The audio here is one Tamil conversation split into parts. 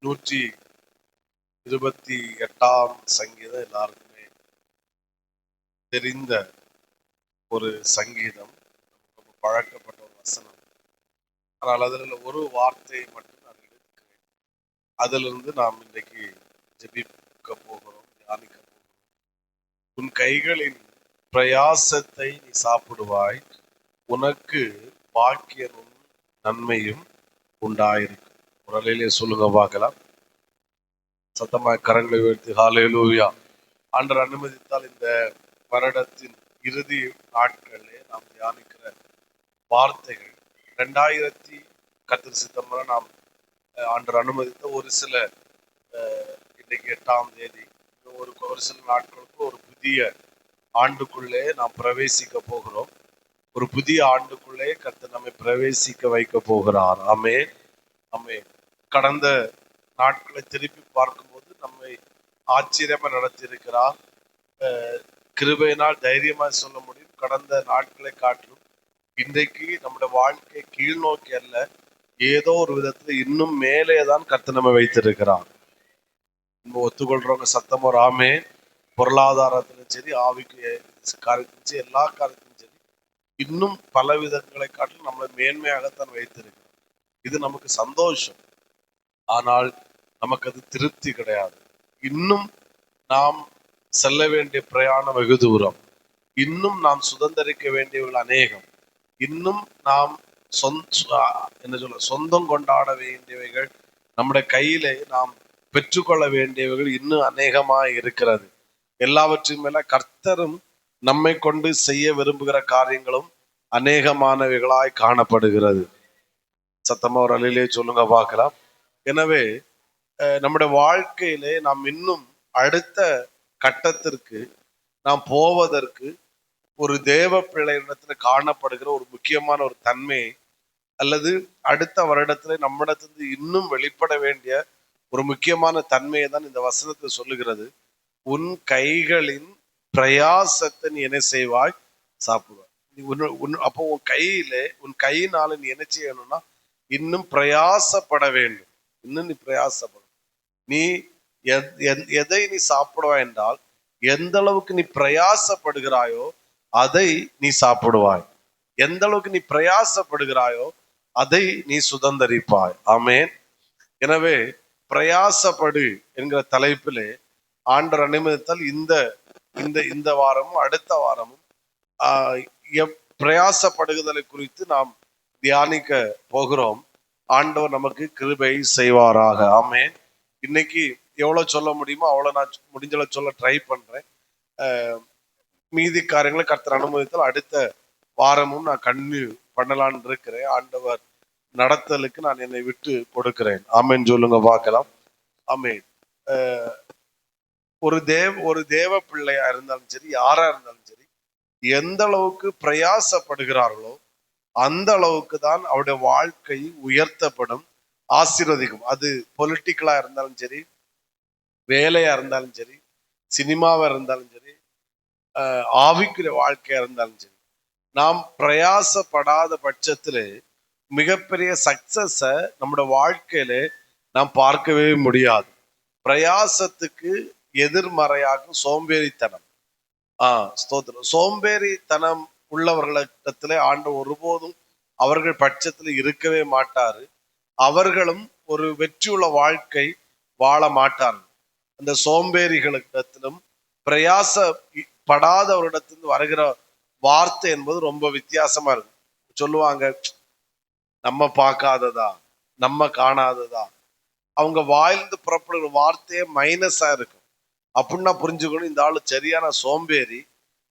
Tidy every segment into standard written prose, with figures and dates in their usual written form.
128 சங்கீதம் எல்லாருக்குமே தெரிந்த ஒரு சங்கீதம், ரொம்ப பழக்கப்பட்ட ஒரு வசனம். ஆனால் அதில் ஒரு வார்த்தையை மட்டும் நான் எடுத்துக்கிறேன். அதிலிருந்து நாம் இன்றைக்கு ஜெபிக்க போகிறோம், தியானிக்க போகிறோம். உன் கைகளின் பிரயாசத்தை நீ சாப்பிடுவாய், உனக்கு பாக்கியமும் நன்மையும் உண்டாயிருக்கும். ஒரு அலையிலே சொல்லுங்க பார்க்கலாம். சத்தமாய் கரங்களை உயர்த்தி ஹல்லேலூயா. ஆண்டவர் அனுமதித்தால் இந்த வருடத்தின் இறுதி நாட்களிலே நாம் தியானிக்கிற வார்த்தைகள் 2000 கர்த்தர் சித்தமாக நாம் ஆண்டவர் அனுமதித்த ஒரு சில இன்னைக்கு 8ஆம் தேதி ஒரு சில நாட்களுக்கு ஒரு புதிய ஆண்டுக்குள்ளே நாம் பிரவேசிக்க போகிறோம். ஒரு புதிய ஆண்டுக்குள்ளே கர்த்தர் நம்மை பிரவேசிக்க வைக்க போகிறார். ஆமென், ஆமென். கடந்த நாட்களை திருப்பி பார்க்கும்போது நம்மை ஆச்சரியமா நடத்தி இருக்கிறார். கிருபையினால் தைரியமாக சொல்ல முடியும், கடந்த நாட்களை காட்டிலும் இன்றைக்கு நம்முடைய வாழ்க்கை கீழ் நோக்கி அல்ல, ஏதோ ஒரு விதத்துல இன்னும் மேலே தான் கர்த்தர் நம்ம வைத்திருக்கிறார். நம்ம ஒத்துக்கொள்றவங்க சத்தம் ஒரு ஆமே. பொருளாதாரத்திலும் சரி, ஆவிக்கு காரியத்திலும் சரி, எல்லா காரியத்திலும் சரி, இன்னும் பல விதங்களை காட்டிலும் நம்மளை மேன்மையாகத்தான் வைத்திருக்கிறார். இது நமக்கு சந்தோஷம். ஆனால் நமக்கு அது திருப்தி கிடையாது. இன்னும் நாம் செல்ல வேண்டிய பிரயாணம் வெகு தூரம். இன்னும் நாம் சுதந்திரிக்க வேண்டியவர்கள் அநேகம். இன்னும் நாம் சொந்தம் கொண்டாட வேண்டியவைகள் நம்முடைய கையிலே நாம் பெற்றுக்கொள்ள வேண்டியவைகள் இன்னும் அநேகமாக இருக்கிறது. எல்லாவற்றையும் மேல கர்த்தரும் நம்மை கொண்டு செய்ய விரும்புகிற காரியங்களும் அநேகமானவைகளாய் காணப்படுகிறது. சத்தமா ஒரு அலையிலே சொல்லுங்க பார்க்கலாம். எனவே நம்முடைய வாழ்க்கையிலே நாம் இன்னும் அடுத்த கட்டத்திற்கு நாம் போவதற்கு ஒரு தேவ பிள்ளையிடத்துல காணப்படுகிற ஒரு முக்கியமான ஒரு தன்மை, அல்லது அடுத்த வருடத்துல நம்மிடத்திலிருந்து இன்னும் வெளிப்பட வேண்டிய ஒரு முக்கியமான தன்மையை தான் இந்த வசனத்தை சொல்லுகிறது. உன் கைகளின் பிரயாசத்தை நீ என்ன செய்வாய்? சாப்பிடுவாய். அப்போ உன் கையினால நீ என்ன செய்யணும்னா இன்னும் பிரயாசப்பட வேண்டும். இன்னும் நீ பிரயாசப்படும். நீ எதை நீ சாப்பிடுவாய் என்றால், எந்த அளவுக்கு நீ பிரயாசப்படுகிறாயோ அதை நீ சாப்பிடுவாய். எந்த அளவுக்கு நீ பிரயாசப்படுகிறாயோ அதை நீ சுதந்தரிப்பாய். ஆமென். எனவே பிரயாசப்படு என்கிற தலைப்பிலே ஆண்டவர் அனுமதித்தால் இந்த வாரமும் அடுத்த வாரமும் பிரயாசப்படுகுதலை குறித்து நாம் தியானிக்க போகிறோம். ஆண்டவர் நமக்கு கிருபை செய்வாராக. ஆமென். இன்னைக்கு எவ்வளவு சொல்ல முடியுமோ அவ்வளவு நான் முடிஞ்சளவு சொல்ல ட்ரை பண்றேன். மீதி காரியங்களை கர்த்தர் அனுமதித்தால் அடுத்த வாரமும் நான் கன்டினியூ பண்ணலான்னு இருக்கிறேன். ஆண்டவர் நடத்தலுக்கு நான் என்னை விட்டு கொடுக்கிறேன். ஆமென் சொல்லுங்க பார்க்கலாம். ஆமென். ஒரு தேவ பிள்ளையா இருந்தாலும் சரி, யாரா இருந்தாலும் சரி, எந்த அளவுக்கு பிரயாசப்படுகிறார்களோ அந்த அளவுக்கு தான் அவருடைய வாழ்க்கை உயர்த்தப்படும், ஆசீர்வதிக்கும். அது பொலிட்டிக்கலா இருந்தாலும் சரி, வேலையா இருந்தாலும் சரி, சினிமாவா இருந்தாலும் சரி, ஆவிக்குரிய வாழ்க்கையா இருந்தாலும் சரி, நாம் பிரயாசப்படாத பட்சத்திலே மிகப்பெரிய சக்சஸ நம்முடைய வாழ்க்கையில நாம் பார்க்கவே முடியாது. பிரயாசத்துக்கு எதிர்மறையாக சோம்பேறித்தனம். ஸ்தோத்திரம். சோம்பேறித்தனம் உள்ளவர்களிடத்திலே ஆண்டு ஒருபோதும் அவர்கள் பட்சத்தில் இருக்கவே மாட்டாரு. அவர்களும் ஒரு வெற்றியுள்ள வாழ்க்கை வாழ மாட்டார்கள். அந்த சோம்பேறிகளிடத்திலும் பிரயாசப்படாதவரிடத்திலிருந்து வருகிற வார்த்தை என்பது ரொம்ப வித்தியாசமா இருக்கும். சொல்லுவாங்க, நம்ம பார்க்காததா, நம்ம காணாததா. அவங்க வாயிலிருந்து புறப்படுகிற வார்த்தையே மைனஸா இருக்கும். அப்படின்னா புரிஞ்சுக்கணும், இந்த ஆளு சரியான சோம்பேறி,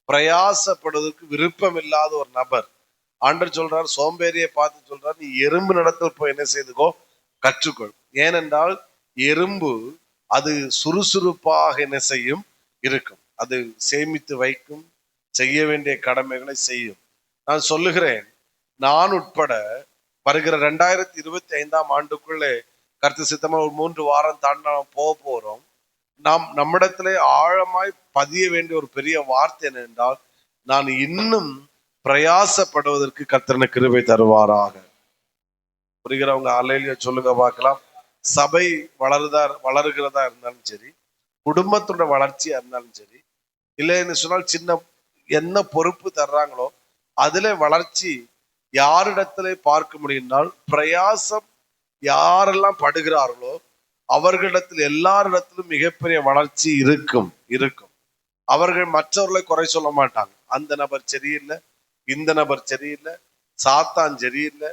பிரயாசப்படுவதற்கு விருப்பம் இல்லாத ஒரு நபர். ஆண்டவர் சொல்றார், சோம்பேறியை பார்த்து சொல்றார், நீ எறும்பு நடத்தல் போய் என்ன செய்துக்கோ, கற்றுக்கொள். ஏனென்றால் எறும்பு அது சுறுசுறுப்பாக என்ன செய்யும், இருக்கும். அது சேமித்து வைக்கும், செய்ய வேண்டிய கடமைகளை செய்யும். நான் சொல்லுகிறேன், நான் உட்பட வருகிற 2025ஆம் ஆண்டுக்குள்ளே கர்த்தர் சித்தமா ஒரு 3 வாரம் தாண்டி போக போறோம். நாம் நம்மிடத்திலே ஆழமாய் பதிய வேண்டிய ஒரு பெரிய வார்த்தை என்னென்றால், நான் இன்னும் பிரயாசப்படுவதற்கு கர்த்தர் கிருபை தருவாராக. புரிகிறவங்க அல்லேலூயா சொல்லுங்க பார்க்கலாம். சபை வளருகிறதா இருந்தாலும் சரி, குடும்பத்தோட வளர்ச்சியா இருந்தாலும் சரி, இல்லைன்னு சொன்னால் சின்ன என்ன பொறுப்பு தர்றாங்களோ அதுல வளர்ச்சி யாரிடத்துல பார்க்க முடியும்னால், பிரயாசம் யாரெல்லாம் படுகிறார்களோ அவர்களிடத்தில் எல்லாரிடத்திலும் மிகப்பெரிய வளர்ச்சி இருக்கும் இருக்கும். அவர்கள் மற்றவர்களை குறை சொல்ல மாட்டாங்க. அந்த நபர் சரியில்லை, இந்த நபர் சரியில்லை, சாத்தான் சரியில்லை,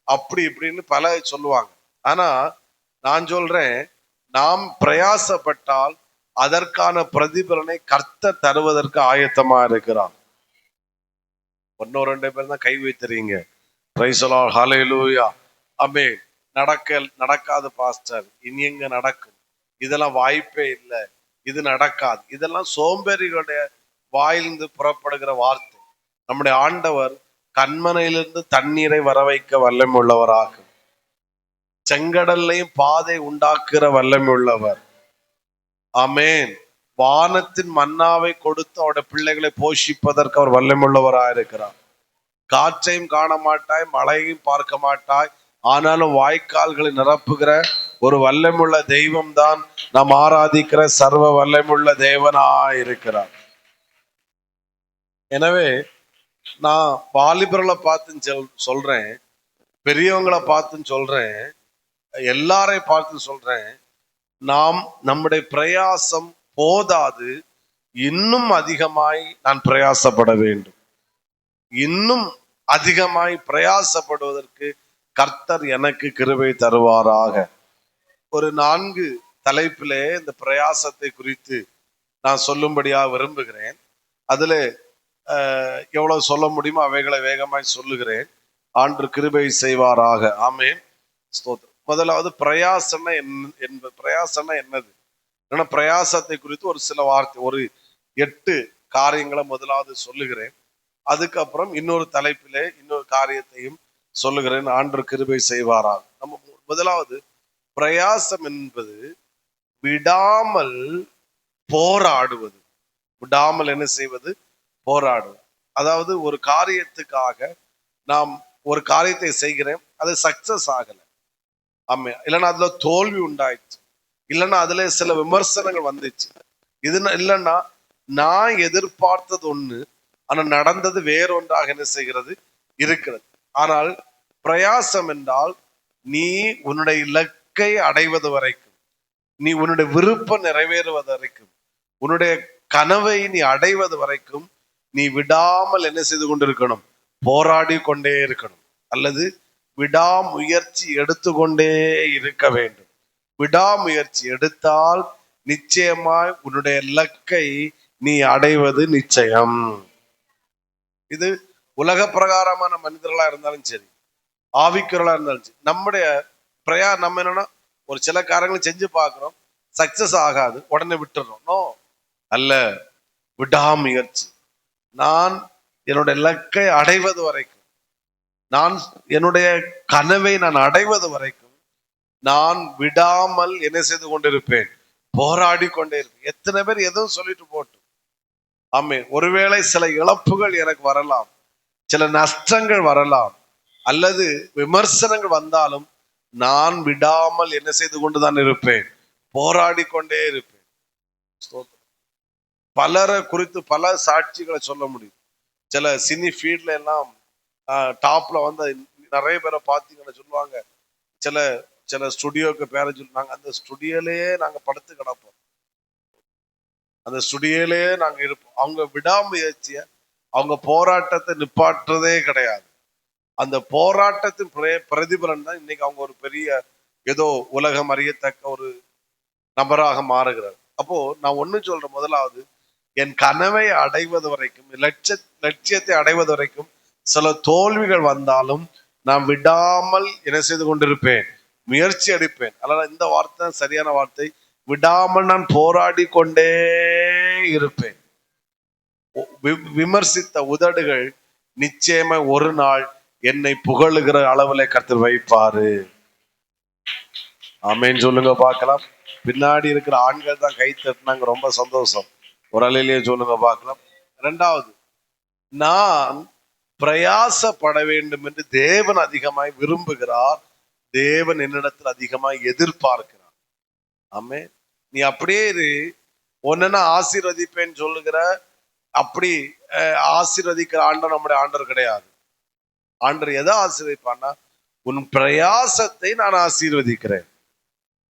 அப்படி இப்படின்னு பல சொல்லுவாங்க. ஆனா நான் சொல்றேன், நாம் பிரயாசப்பட்டால் அதற்கான பிரதிபலனை கர்த்தர் தருவதற்கு ஆயத்தமா இருக்கிறார். ஒன்னோ ரெண்டு பேர் தான் கை வைத்துறீங்க. பிரைஸ் தி லார்ட், ஹல்லேலூயா, ஆமென். நடக்காது பாஸ்டர், இனி எங்க நடக்கும், இதெல்லாம் வாய்ப்பே இல்லை, இது நடக்காது. இதெல்லாம் சோம்பேறிகளுடைய வாயிலிருந்து புறப்படுகிற வார்த்தை. நம்முடைய ஆண்டவர் கண்மனையிலிருந்து தண்ணீரை வர வைக்க வல்லமை உள்ளவராகும். செங்கடல்லையும் பாதை உண்டாக்குற வல்லமை உள்ளவர். ஆமென். வானத்தின் மன்னாவை கொடுத்து அவருடைய பிள்ளைகளை போஷிப்பதற்கு அவர் வல்லமுள்ளவராக இருக்கிறார். காற்றையும் காண மாட்டாய், மழையையும் பார்க்க மாட்டாய், ஆனாலும் வாய்க்கால்களை நிரப்புகிற ஒரு வல்லமுள்ள தெய்வம் தான் நாம் ஆராதிக்கிற சர்வ வல்லமுள்ள தேவனாய் இருக்கிறார். எனவே நான் வாலிபர்களை பார்த்து சொல்றேன், பெரியவங்களை பார்த்து சொல்றேன், எல்லாரை பார்த்து சொல்றேன், நாம் நம்முடைய பிரயாசம் போதாது, இன்னும் அதிகமாய் நான் பிரயாசப்பட வேண்டும். இன்னும் அதிகமாய் பிரயாசப்படுவதற்கு கர்த்தர் எனக்கு கிருபை தருவாராக. ஒரு 4 தலைப்பிலே இந்த பிரயாசத்தை குறித்து நான் சொல்லும்படியாக விரும்புகிறேன். அதுல எவ்வளவு சொல்ல முடியுமோ அவைகளை வேகமாய் சொல்லுகிறேன். ஆண்டு கிருபை செய்வாராக. ஆமென், ஸ்தோத்திரம். முதலாவது பிரயாசம்னா பிரயாசம்னா என்னது? ஏன்னா பிரயாசத்தை குறித்து ஒரு சில வார்த்தை, ஒரு 8 காரியங்களை முதலாவது சொல்லுகிறேன். அதுக்கப்புறம் இன்னொரு தலைப்பிலே இன்னொரு காரியத்தையும் சொல்லுகிறேன். ஆண்டு கிருபை செய்வாராக. நம்ம முதலாவது, பிரயாசம் என்பது விடாமல் போராடுவது. விடாமல் என்ன செய்வது? போராடுவது. அதாவது ஒரு காரியத்துக்காக நாம் ஒரு காரியத்தை செய்கிறேன், அது சக்சஸ் ஆகல, ஆமா, இல்லைன்னா அதுல தோல்வி உண்டாயிடுச்சு, இல்லைன்னா அதுல சில விமர்சனங்கள் வந்துச்சு, இது இல்லைன்னா நான் எதிர்பார்த்தது ஒண்ணு, ஆனா நடந்தது வேறொன்றாக என்ன செய்கிறது? இருக்கிறது. ஆனால் பிரயாசம் என்றால் நீ உன்னுடைய இலக்கை அடைவது வரைக்கும், நீ உன்னுடைய விருப்பம் நிறைவேறுவது வரைக்கும், உன்னுடைய கனவை நீ அடைவது வரைக்கும் நீ விடாமல் என்ன செய்து கொண்டிருக்கணும்? போராடி கொண்டே இருக்கணும், அல்லது விடாமுயற்சி எடுத்துக்கொண்டே இருக்க வேண்டும். விடாமுயற்சி எடுத்தால் நிச்சயமாய் உன்னுடைய இலக்கை நீ அடைவது நிச்சயம். இது உலக பிரகாரமான மனிதர்களா இருந்தாலும் சரி, ஆவிக்குறளா இருந்தாலும் சரி, நம்முடைய நம்ம என்னன்னா ஒரு சில காரியங்களை செஞ்சு பார்க்கிறோம், சக்சஸ் ஆகாது, உடனே விட்டுறோம். நோ, அல்ல, விடாமுயற்சி. நான் என்னுடைய இலக்கை அடைவது வரைக்கும், நான் என்னுடைய கனவை நான் அடைவது வரைக்கும் நான் விடாமல் என்ன செய்து கொண்டிருப்பேன்? போராடி கொண்டே இருப்பேன். எத்தனை பேர் எதுவும் சொல்லிட்டு போட்டு, ஆமே, ஒருவேளை சில இழப்புகள் எனக்கு வரலாம், சில நஷ்டங்கள் வரலாம், அல்லது விமர்சனங்கள் வந்தாலும் நான் விடாமல் என்ன செய்து கொண்டுதான் இருப்பேன்? போராடி கொண்டே இருப்பேன். பலரை குறித்து பல சாட்சிகளை சொல்ல முடியும். சில சினி ஃபீல்ட்ல எல்லாம் டாப்ல வந்து நிறைய பேரை பார்த்தீங்கன்னு சொல்லுவாங்க, சில சில ஸ்டுடியோக்கு பேரை சொல்லுவாங்க, அந்த ஸ்டுடியோலயே நாங்க படுத்து கிடப்போம், அந்த ஸ்டுடியோலயே நாங்க இருப்போம். அவங்க விடாமுயற்சிய, அவங்க போராட்டத்தை நிப்பாட்டுறதே கிடையாது. அந்த போராட்டத்தின் பிரதிபலன் தான் இன்னைக்கு அவங்க ஒரு பெரிய ஏதோ உலகம் அறியத்தக்க ஒரு நபராக மாறுகிறார். அப்போ நான் ஒண்ணு சொல்றேன், முதலாவது, என் கனவை அடைவது வரைக்கும், லட்சியத்தை அடைவது வரைக்கும் சில தோல்விகள் வந்தாலும் நான் விடாமல் என்ன செய்து கொண்டிருப்பேன்? முயற்சி அடிப்பேன். அதனால இந்த வார்த்தை சரியான வார்த்தை. விடாமல் நான் போராடி கொண்டே இருப்பேன். விமர்சித்த உதடுகள் நிச்சயமா ஒரு நாள் என்னை புகழுகிற அளவுல கர்த்தர் வைப்பாரு. ஆமேன்னு சொல்லுங்க பார்க்கலாம். பின்னாடி இருக்கிற ஆண்கள் தான் கை தட்டினாங்க, ரொம்ப சந்தோஷம். ஒரு அலையிலேயே சொல்லுங்க பார்க்கலாம். 2வது, நான் பிரயாசப்பட வேண்டும் என்று தேவன் அதிகமாய் விரும்புகிறார். தேவன் என்னிடத்தில் அதிகமா எதிர்பார்க்கிறார். ஆமே, நீ அப்படியே இரு, ஒன்னா ஆசீர்வதிப்பேன்னு சொல்லுகிற, அப்படி ஆசீர்வதிக்கிற ஆண்டவர் நம்முடைய ஆண்டவர் கிடையாது. ஆண்டவர் எதை ஆசீர்வதிப்பான்னா, உன் பிரயாசத்தை நான் ஆசீர்வதிக்கிறேன்.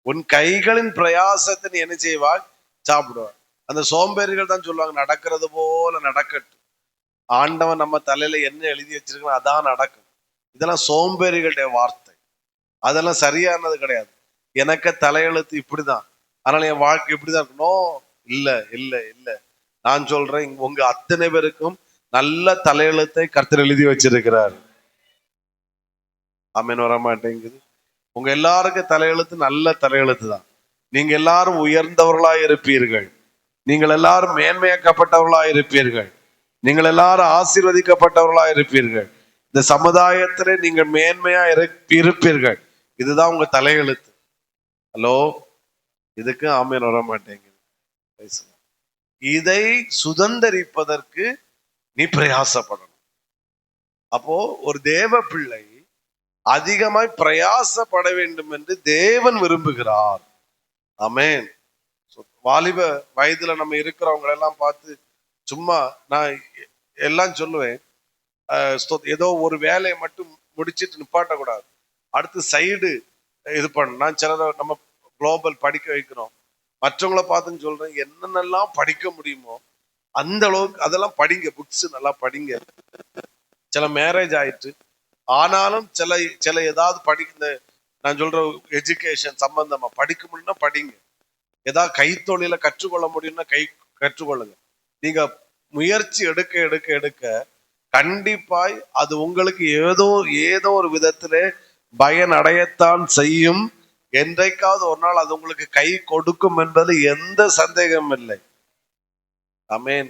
உன் கைகளின் பிரயாசத்தை நீ என்ன செய்வாய்? சாப்பிடுவார். அந்த சோம்பேறிகள் தான் சொல்லுவாங்க, நடக்கிறது போல நடக்கட்டும். ஆண்டவன் நம்ம தலையில என்ன எழுதி வச்சிருக்கணும் அதான் நடக்கும். இதெல்லாம் சோம்பேறிகளுடைய வார்த்தை. அதெல்லாம் சரியானது கிடையாது. எனக்கு தலையெழுத்து இப்படிதான், அதனால என் வாழ்க்கை இப்படிதான் இருக்கணும். இல்ல இல்ல இல்ல, நான் சொல்றேன், உங்க அத்தனை பேருக்கும் நல்ல தலையெழுத்தை கர்த்தர் எழுதி வச்சிருக்கிறார். ஆமேன். வர மாட்டேங்குது. உங்க எல்லாருக்கும் தலையெழுத்து நல்ல தலையெழுத்து தான். நீங்க எல்லாரும் உயர்ந்தவர்களாய் இருப்பீர்கள். நீங்கள் எல்லாரும் மேன்மையாக்கப்பட்டவர்களாய் இருப்பீர்கள். நீங்கள் எல்லாரும் ஆசீர்வதிக்கப்பட்டவர்களாய் இருப்பீர்கள். இந்த சமுதாயத்திலே நீங்கள் மேன்மையா இருப்பீர்கள். இதுதான் உங்க தலையெழுத்து. ஹலோ, இதுக்கு ஆமேன் வர மாட்டேங்குது. இதை சுதந்தரிப்பதற்கு நீ பிரயாசப்படணும். அப்போ ஒரு தேவ பிள்ளை அதிகமாய் பிரயாசப்பட வேண்டும் என்று தேவன் விரும்புகிறார். ஆமென். வாலிப வயதுல நம்ம இருக்கிறவங்க எல்லாம் பார்த்து சும்மா நான் எல்லாம் சொல்லுவேன், ஏதோ ஒரு வேலையை மட்டும் முடிச்சிட்டு நிப்பாட்டக்கூடாது, அடுத்து சைடு இது பண்ண. நான் சிலரை நம்ம குளோபல் படிக்க வைக்கிறோம், மற்றவங்கள பார்த்துன்னு சொல்றேன், என்னென்னலாம் படிக்க முடியுமோ அந்த அளவுக்கு அதெல்லாம் படிங்க, புக்ஸ் நல்லா படிங்க. சில மேரேஜ் ஆயிட்டு ஆனாலும் சில ஏதாவது படிக்க, நான் சொல்ற எஜுகேஷன் சம்பந்தமா படிக்க முடியும்னா படிங்க. ஏதாவது கைத்தொழில கற்றுக்கொள்ள முடியும்னா கற்றுக்கொள்ளுங்க. நீங்க முயற்சி எடுக்க எடுக்க எடுக்க கண்டிப்பாய் அது உங்களுக்கு ஏதோ ஒரு விதத்திலே பயன் அடையத்தான் செய்யும். என்றைக்காவது ஒரு நாள் அது உங்களுக்கு கை கொடுக்கும் என்பது எந்த சந்தேகமும் இல்லை. ஆமேன்.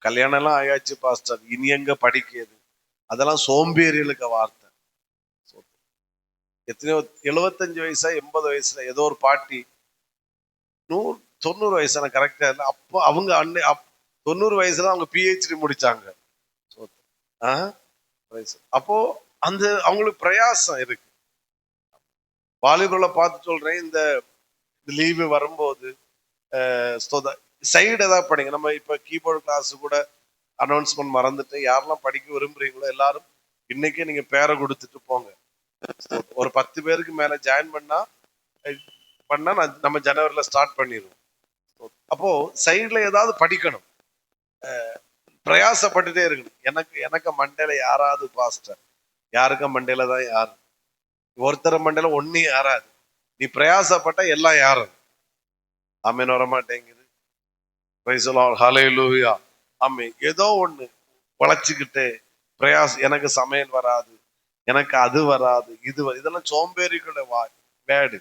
கல்யாணம் எல்லாம் ஆயாச்சு பாஸ்டர், இனி எங்க படிக்கிறது? அதெல்லாம் சோம்பேறிகளுக்கு வார்த்தை. எத்தனையோ 75 வயசா 80 வயசுல ஏதோ ஒரு பாட்டி 90 வயசான கரெக்டா இல்லை, அப்போ அவங்க 90 வயசுல அவங்க PhD முடிச்சாங்க. அப்போ அந்த அவங்களுக்கு பிரயாசம் இருக்கு. வாலிபர்களை பார்த்து சொல்றேன், இந்த லீவு வரும்போது சைடு ஏதாவது படிங்க. நம்ம இப்ப கீபோர்டு கிளாஸ் கூட அனௌன்ஸ்மெண்ட் மறந்துட்டு, யாரெல்லாம் படிக்க விரும்புறீங்களோ எல்லாரும் இன்னைக்கே நீங்க பேரை கொடுத்துட்டு போங்க. ஒரு 10 பேருக்கு மேல ஜாயின் பண்ணா நம்ம ஜனவரில ஸ்டார்ட் பண்ணிடுவோம். அப்போ சைட்ல ஏதாவது படிக்கணும், பிரயாசப்பட்டுட்டே இருக்கணும். எனக்கு மண்டையில யாராவது பாஸ்டர், யாருக்கும் மண்டையில தான் யாரு, ஒருத்தர் மண்டையில ஒண்ணு யாராது. நீ பிரயாசப்பட்ட எல்லாம் யாரும். ஆமேன். வர மாட்டேங்குது. ஹல்லேலூயா. ஆமேன். ஏதோ ஒண்ணு வளைச்சுக்கிட்டு எனக்கு சமையல் வராது, எனக்கு அது வராது, இதெல்லாம் சோம்பேறிகளோட வேடு.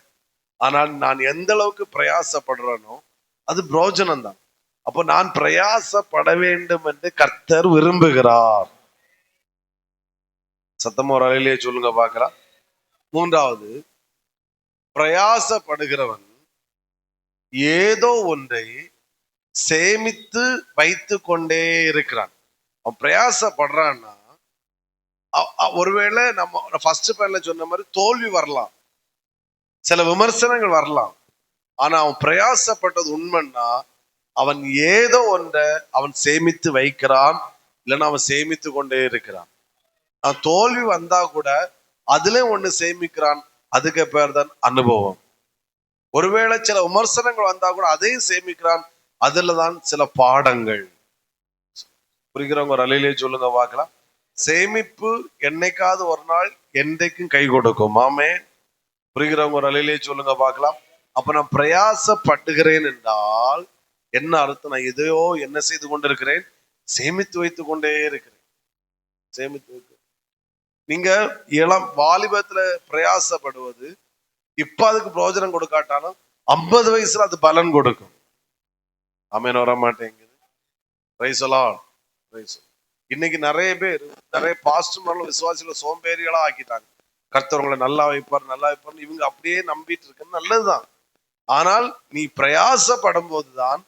ஆனால் நான் எந்த அளவுக்கு பிரயாசப்படுறேனோ அது பிரோஜனம் தான். அப்போ நான் பிரயாசப்பட வேண்டும் என்று கர்த்தர் விரும்புகிறார். சத்தமா ஒரு அலையிலேயே சொல்லுங்க பார்க்கலாம். மூன்றாவது, பிரயாசப்படுகிறவன் ஏதோ ஒன்றை சேமித்து வைத்து கொண்டே இருக்கிறான். அவன் பிரயாசப்படுறான்னா, ஒருவேளை நம்ம ஃபர்ஸ்ட் பேர்ல சொன்ன மாதிரி தோல்வி வரலாம், சில விமர்சனங்கள் வரலாம். ஆனா அவன் பிரயாசப்பட்டது உண்மைன்னா அவன் ஏதோ ஒன்றை அவன் சேமித்து வைக்கிறான், இல்லைன்னா அவன் சேமித்து கொண்டே இருக்கிறான். அவன் தோல்வி வந்தா கூட அதுல ஒண்ணு சேமிக்கிறான், அதுக்கு பேர் தான் அனுபவம். ஒருவேளை சில விமர்சனங்கள் வந்தா கூட அதையும் சேமிக்கிறான், அதுலதான் சில பாடங்கள். புரிகிறவங்க ஒரு அலையிலே சொல்லுங்க பார்க்கலாம். சேமிப்பு என்னைக்காவது ஒரு நாள் என்றைக்கும் கை கொடுக்கும். ஆமே. புரிகிறவங்க ஒரு அலையிலே சொல்லுங்க பார்க்கலாம். அப்ப நான் பிரயாசப்படுகிறேன் என்றால் என்ன அர்த்தம்? நான் எதையோ என்ன செய்து கொண்டிருக்கிறேன்? சேமித்து வைத்துக் கொண்டே இருக்கிறேன். சேமித்து வைத்து நீங்க இளம் வாலிபத்துல பிரயாசப்படுவது இப்ப அதுக்கு பிரயோஜனம் கொடுக்காட்டாலும் 50 வயசுல அது பலன் கொடுக்கும். ஆமேன். வர மாட்டேங்குது. இன்னைக்கு நிறைய பேர், நிறைய பாஸ்டர் விசுவாசிகளை சோம்பேறிகளா ஆக்கிட்டாங்க. கர்த்தவங்களை நல்லா வைப்பார் இவங்க அப்படியே நம்பிட்டு இருக்க நல்லதுதான். ஆனால் நீ பிரயாசப்படும் போதுதான்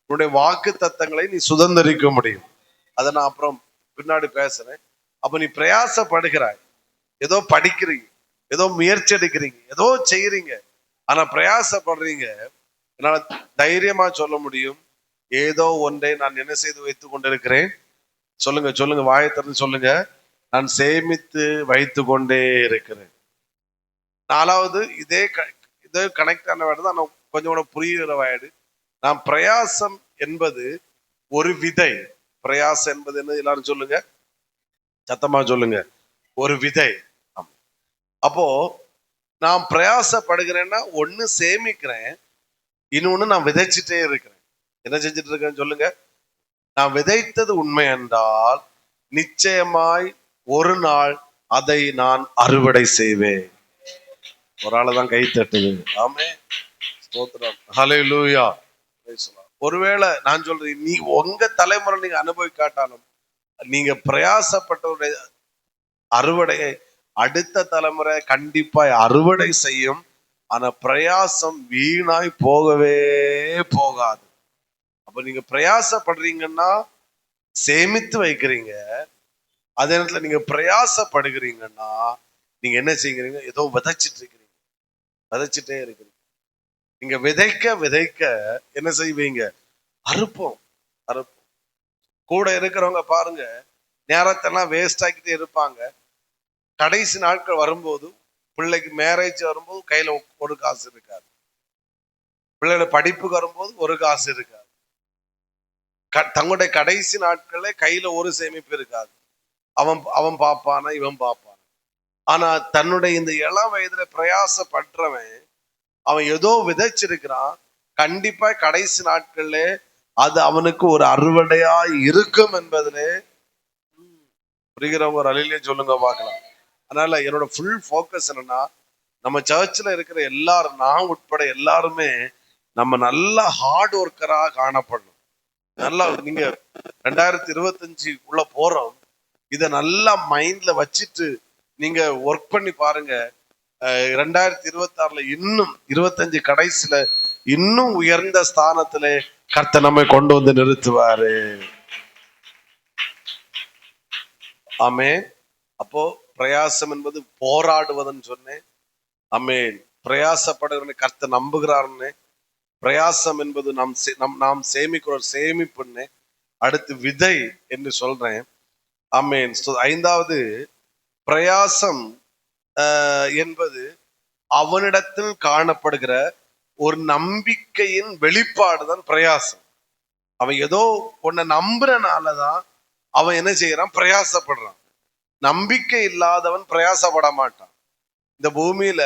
உன்னுடைய வாக்கு தத்தங்களை நீ சுதந்திரிக்க முடியும். அதை நான் அப்புறம் பின்னாடி பேசுறேன். அப்ப நீ பிரயாசப்படுகிறாய், ஏதோ படிக்கிறீங்க, ஏதோ முயற்சி எடுக்கிறீங்க, ஏதோ செய்யறீங்க, ஆனா பிரயாசப்படுறீங்க. என்னால தைரியமா சொல்ல முடியும், ஏதோ ஒன்றை நான் என்ன செய்து வைத்துக் கொண்டிருக்கிறேன். சொல்லுங்க சொல்லுங்க, வாயை திறந்து சொல்லுங்க. நான் சேமித்து வைத்து கொண்டே இருக்கிறேன். நாலாவது இதே கனெக்ட் ஆன வேர்டு தான், கொஞ்சம் கூட புரியுற வேர்டு. நான் பிரயாசம் என்பது ஒரு விதை. பிரயாசம் என்பது என்ன? எல்லாரும் சொல்லுங்க, சத்தமா சொல்லுங்க. ஒரு விதை. அப்போ நான் பிரயாசப்படுகிறேன்னா ஒண்ணு சேமிக்கிறேன், இன்னொன்னு நான் விதைச்சிட்டே இருக்கிறேன். என்ன செஞ்சுட்டு இருக்கேன்னு சொல்லுங்க. நான் விதைத்தது உண்மை என்றால் நிச்சயமாய் ஒரு நாள் அதை நான் அறுவடை செய்வேன். ஒரு ஆளுதான் கை தட்டுது. ஆமே, ஸ்தோத்திரம், ஹல்லேலூயா. ஒருவேளை நான் சொல்றேன், நீ உங்க தலைமுறை நீங்க அனுபவிக்காட்டாலும் நீங்க பிரயாசப்பட்டவருடைய அறுவடையை அடுத்த தலைமுறை கண்டிப்பா அறுவடை செய்யும். ஆனா பிரயாசம் வீணாய் போகவே போகாது. அப்ப நீங்க பிரயாசப்படுறீங்கன்னா சேமித்து வைக்கிறீங்க. அதே நேரத்துல நீங்க பிரயாசப்படுகிறீங்கன்னா நீங்க என்ன செய்கிறீங்க? ஏதோ விதைச்சிட்டு இருக்கிறீங்க, விதைச்சிட்டே இருக்கிறீங்க. நீங்க விதைக்க விதைக்க என்ன செய்வீங்க? அறுப்போம், அறுப்போம். கூட இருக்கிறவங்க பாருங்க, நேரத்தெல்லாம் வேஸ்ட் ஆக்கிட்டே இருப்பாங்க. கடைசி நாட்கள் வரும்போது, பிள்ளைக்கு மேரேஜ் வரும்போது கையில ஒரு காசு இருக்காது, பிள்ளைகளை படிப்புக்கு வரும்போது ஒரு காசு இருக்காது, தங்களுடைய கடைசி நாட்களே கையில ஒரு சேமிப்பு இருக்காது. அவன் அவன் பார்ப்பானா, இவன் பார்ப்பான். ஆனா தன்னுடைய இந்த இளம் வயதுல பிரயாசப்படுறவன் அவன் ஏதோ விதைச்சிருக்கிறான். கண்டிப்பா கடைசி நாட்கள்ல அது அவனுக்கு ஒரு அறுவடையா இருக்கும் என்பதிலே புரிகிறவங்க ஒரு அழிலே சொல்லுங்க பார்க்கலாம். அதனால என்னோட ஃபுல் ஃபோக்கஸ் என்னன்னா, நம்ம சர்ச்சில் இருக்கிற எல்லாரும், நான் உட்பட எல்லாருமே நம்ம நல்ல ஹார்ட் ஒர்க்கரா காணப்படணும். நல்லா நீங்க 2025 உள்ள போறோம், இதை நல்லா மைண்ட்ல வச்சுட்டு நீங்க ஒர்க் பண்ணி பாருங்க. 2026 இன்னும் 25 கடைசியில இன்னும் உயர்ந்த ஸ்தானத்துல கர்த்தர் நம்மை கொண்டு வந்து நிறுத்துவாரு. ஆமென். அப்போ பிரயாசம் என்பது போராடுவதுன்னு சொன்னேன். ஆமென். பிரயாசப்படுகிறவனை கர்த்தர் நம்புகிறாருன்னு. பிரயாசம் என்பது நாம் சேமிக்கிற சேமிப்புன்னு. அடுத்து விதை என்று சொல்றேன். ஆமென். ஐந்தாவது, பிரயாசம் என்பது அவனிடத்தில் காணப்படுகிற ஒரு நம்பிக்கையின் வெளிப்பாடுதான் பிரயாசம். அவன் ஏதோ ஒன்ன நம்புறனாலதான் அவன் என்ன செய்யறான்? பிரயாசப்படுறான். நம்பிக்கை இல்லாதவன் பிரயாசப்பட மாட்டான். இந்த பூமியில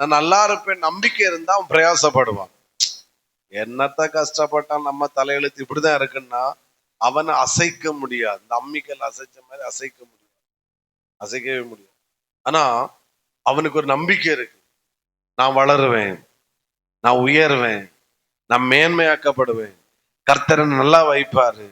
நான் நல்லா இருப்பேன் நம்பிக்கை இருந்தா அவன் பிரயாசப்படுவான். என்னத்த கஷ்டப்பட்டான், நம்ம தலையெழுத்து இப்படிதான் இருக்குன்னா அவனை அசைக்க முடியாது. இந்த அம்மிக்கல் அசைச்ச மாதிரி அசைக்க முடியாது, அசைக்கவே முடியாது. ஆனா அவனுக்கு ஒரு நம்பிக்கை இருக்கு, நான் வளருவேன், நான் உயர்வேன், நான் மேன்மையாக்கப்படுவேன், கர்த்தர் நல்லா வைப்பாரு,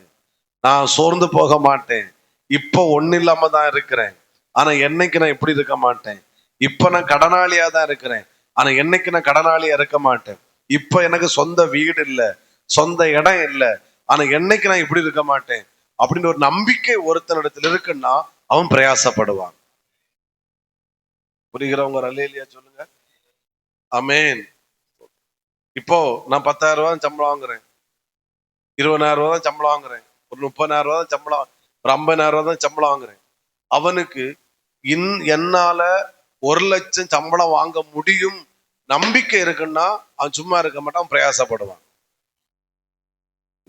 நான் சோர்ந்து போக மாட்டேன். இப்போ ஒண்ணு இல்லாம தான் இருக்கிறேன், ஆனா என்னைக்கு நான் இப்படி இருக்க மாட்டேன். இப்ப நான் கடனாளியா தான் இருக்கிறேன், ஆனா என்னைக்கு நான் கடனாளியா இருக்க மாட்டேன். இப்ப எனக்கு சொந்த வீடு இல்லை, சொந்த இடம் இல்லை, ஆனா என்னைக்கு நான் இப்படி இருக்க மாட்டேன் அப்படின்னு ஒரு நம்பிக்கை ஒருத்தனிடத்துல இருக்குன்னா அவன் பிரயாசப்படுவான். புரிகிறவங்க அல்லேலூயா சொல்லுங்க. ஆமென். இப்போ நான் 10,000 ரூபாய் சம்பளம் வாங்குறேன், 20,000 ரூபாய் தான் சம்பளம் வாங்குறேன், ஒரு 30,000 ரூபாய் தான் சம்பளம், ஒரு 50,000 ரூபாய் தான் சம்பளம் வாங்குறேன். அவனுக்கு என்னால 1,00,000 சம்பளம் வாங்க முடியும் நம்பிக்கை இருக்குன்னா அவன் சும்மா இருக்க மாட்டான், பிரயாசப்படுவான்.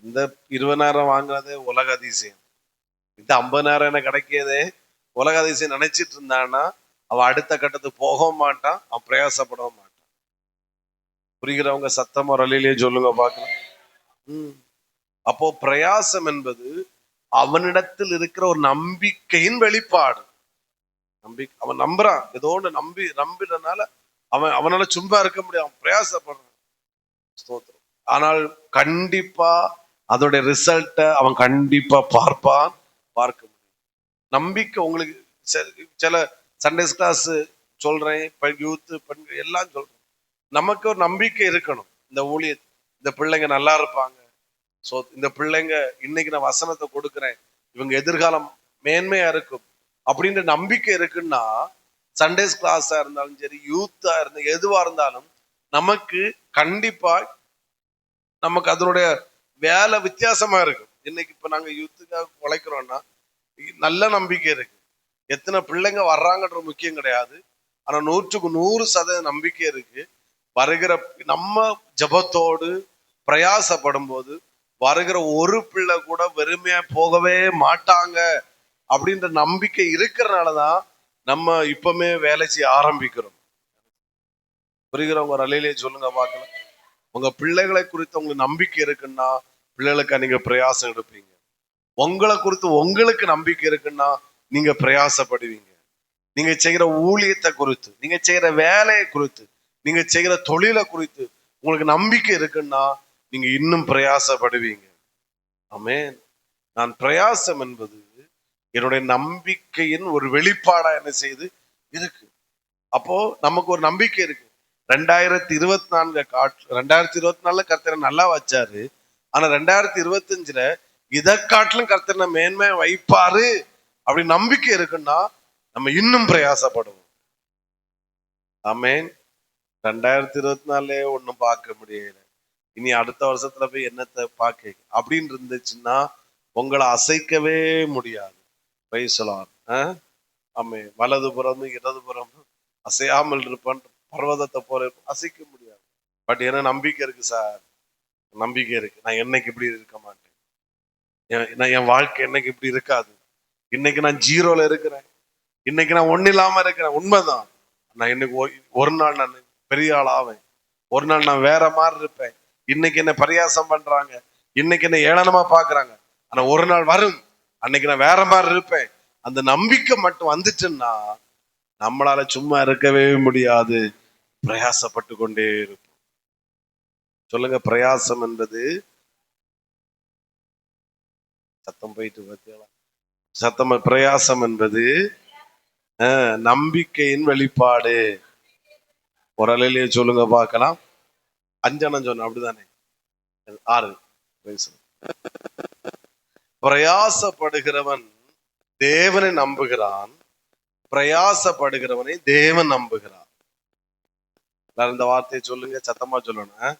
இந்த 20,000 வாங்குறதே உலக அதிசயம், இந்த 50,000 எனக்கு கிடைக்கியதே உலக அதிசயம் நினைச்சிட்டு இருந்தான்னா அவன் அடுத்த கட்டத்துக்கு போகவும் மாட்டான், அவன் பிரயாசப்படவும் மாட்டான். புரிகிறவங்க சத்தம் ஒரு அலையிலேயே சொல்லுங்க பார்க்கலாம். அப்போ பிரயாசம் என்பது அவனிடத்தில் இருக்கிற ஒரு நம்பிக்கையின் வெளிப்பாடு. அவன் நம்புறான், ஏதோ ஒன்று நம்பினால அவனால சும்மா இருக்க முடியும், அவன் பிரயாசப்படுறான். ஸ்தோத்திரம். ஆனால் கண்டிப்பா அதோட ரிசல்ட்டை அவன் கண்டிப்பா பார்ப்பான், பார்க்க முடியும். நம்பிக்கை உங்களுக்கு சில சண்டேஸ் கிளாஸ் சொல்றேன், யூத் பெண்கள் எல்லாம் சொல்றேன், நமக்கு ஒரு நம்பிக்கை இருக்கணும். இந்த ஊழியர், இந்த பிள்ளைங்க நல்லா இருப்பாங்க, ஸோ இந்த பிள்ளைங்க இன்னைக்கு நான் வசனத்தை கொடுக்குறேன், இவங்க எதிர்காலம் மேன்மையா இருக்கும் அப்படின்ற நம்பிக்கை இருக்குன்னா சண்டேஸ் கிளாஸா இருந்தாலும் சரி, யூத்தா இருந்தாலும் எதுவா இருந்தாலும் நமக்கு கண்டிப்பா நமக்கு அதனுடைய வேலை வித்தியாசமா இருக்கு. இன்னைக்கு இப்ப நாங்க யூத்துக்காக உழைக்கிறோம்னா நல்ல நம்பிக்கை இருக்கு. எத்தனை பிள்ளைங்க வர்றாங்கன்ற முக்கியம் கிடையாது. ஆனா 100% நம்பிக்கை இருக்கு. வருகிற நம்ம ஜபத்தோடு பிரயாசப்படும் போது வருகிற ஒரு பிள்ளை கூட வெறுமையா போகவே மாட்டாங்க அப்படின்ற நம்பிக்கை இருக்கிறனாலதான் நம்ம இப்பவுமே வேலை செய்ய ஆரம்பிக்கிறோம். புரிகிறவங்க ஒரு அலையிலே சொல்லுங்க பார்க்கலாம். உங்க பிள்ளைகளை குறித்து உங்களுக்கு நம்பிக்கை இருக்குன்னா பிள்ளைகளுக்கு நீங்க பிரயாசம் எடுப்பீங்க. உங்களை குறித்து உங்களுக்கு நம்பிக்கை இருக்குன்னா நீங்க பிரயாசப்படுவீங்க. நீங்க செய்கிற ஊழியத்தை குறித்து, நீங்க செய்கிற வேலையை குறித்து, நீங்க செய்கிற தொழிலை குறித்து உங்களுக்கு நம்பிக்கை இருக்குன்னா நீங்க இன்னும் பிரயாசப்படுவீங்க. ஆமென். நான் பிரயாசம் என்பது என்னுடைய நம்பிக்கையின் ஒரு வெளிப்பாடா என்ன செய்து இருக்கு. அப்போ நமக்கு ஒரு நம்பிக்கை இருக்கு. 2024 2024 கர்த்தரை நல்லா வச்சாரு. ஆனா 2025 இதை காட்டிலும் கர்த்தரை மேன்மையா வைப்பாரு அப்படி நம்பிக்கை இருக்குன்னா நம்ம இன்னும் பிரயாசப்படுவோம். ஆமென். 2024 ஒன்னும் பார்க்க முடியல, இனி அடுத்த வருஷத்துல போய் என்னத்தை பார்க்க அப்படின்னு இருந்துச்சுன்னா உங்களை அசைக்கவே முடியாது. ஆமென். வலதுபுறம் இடதுபுறம் அசையாமல் இருப்பான், பர்வதத்தை போல அசைக்க முடியாது. பட் என்ன நம்பிக்கை இருக்கு சார், நம்பிக்கை இருக்கு. நான் என்னைக்கு இப்படி இருக்க மாட்டேன், என் வாழ்க்கை என்னைக்கு இப்படி இருக்காது. இன்னைக்கு நான் ஜீரோல இருக்கிறேன், இன்னைக்கு நான் ஒண்ணு இல்லாம இருக்கிறேன், உண்மைதான். நான் இன்னைக்கு ஒரு நாள் நான் பெரிய ஆள் ஆவேன், ஒரு நாள் நான் வேற மாதிரி இருப்பேன். இன்னைக்கு என்ன பரியாசம் பண்றாங்க, இன்னைக்கு என்ன ஏளனமா பாக்குறாங்க, ஆனா ஒரு நாள் வரும் அன்னைக்கு நான் வேற மாதிரி இருப்பேன். அந்த நம்பிக்கை மட்டும் வந்துச்சுன்னா நம்மளால சும்மா இருக்கவே முடியாது, பிரயாசப்பட்டு கொண்டே இருப்போம். சொல்லுங்க, பிரயாசம் என்பது சத்தம் போயிட்டு பார்த்தீங்களா, சத்தம். பிரயாசம் என்பது நம்பிக்கையின் வெளிப்பாடு. ஒரு அலையிலேயே சொல்லுங்க பார்க்கலாம். 5 சொன்ன அப்படிதானே, 6. பிரயாசப்படுகிறவன் தேவனை நம்புகிறான், பிரயாசப்படுகிறவனை தேவன் நம்புகிறான். இந்த வார்த்தையை சொல்லுங்க, சத்தமா சொல்லணும்.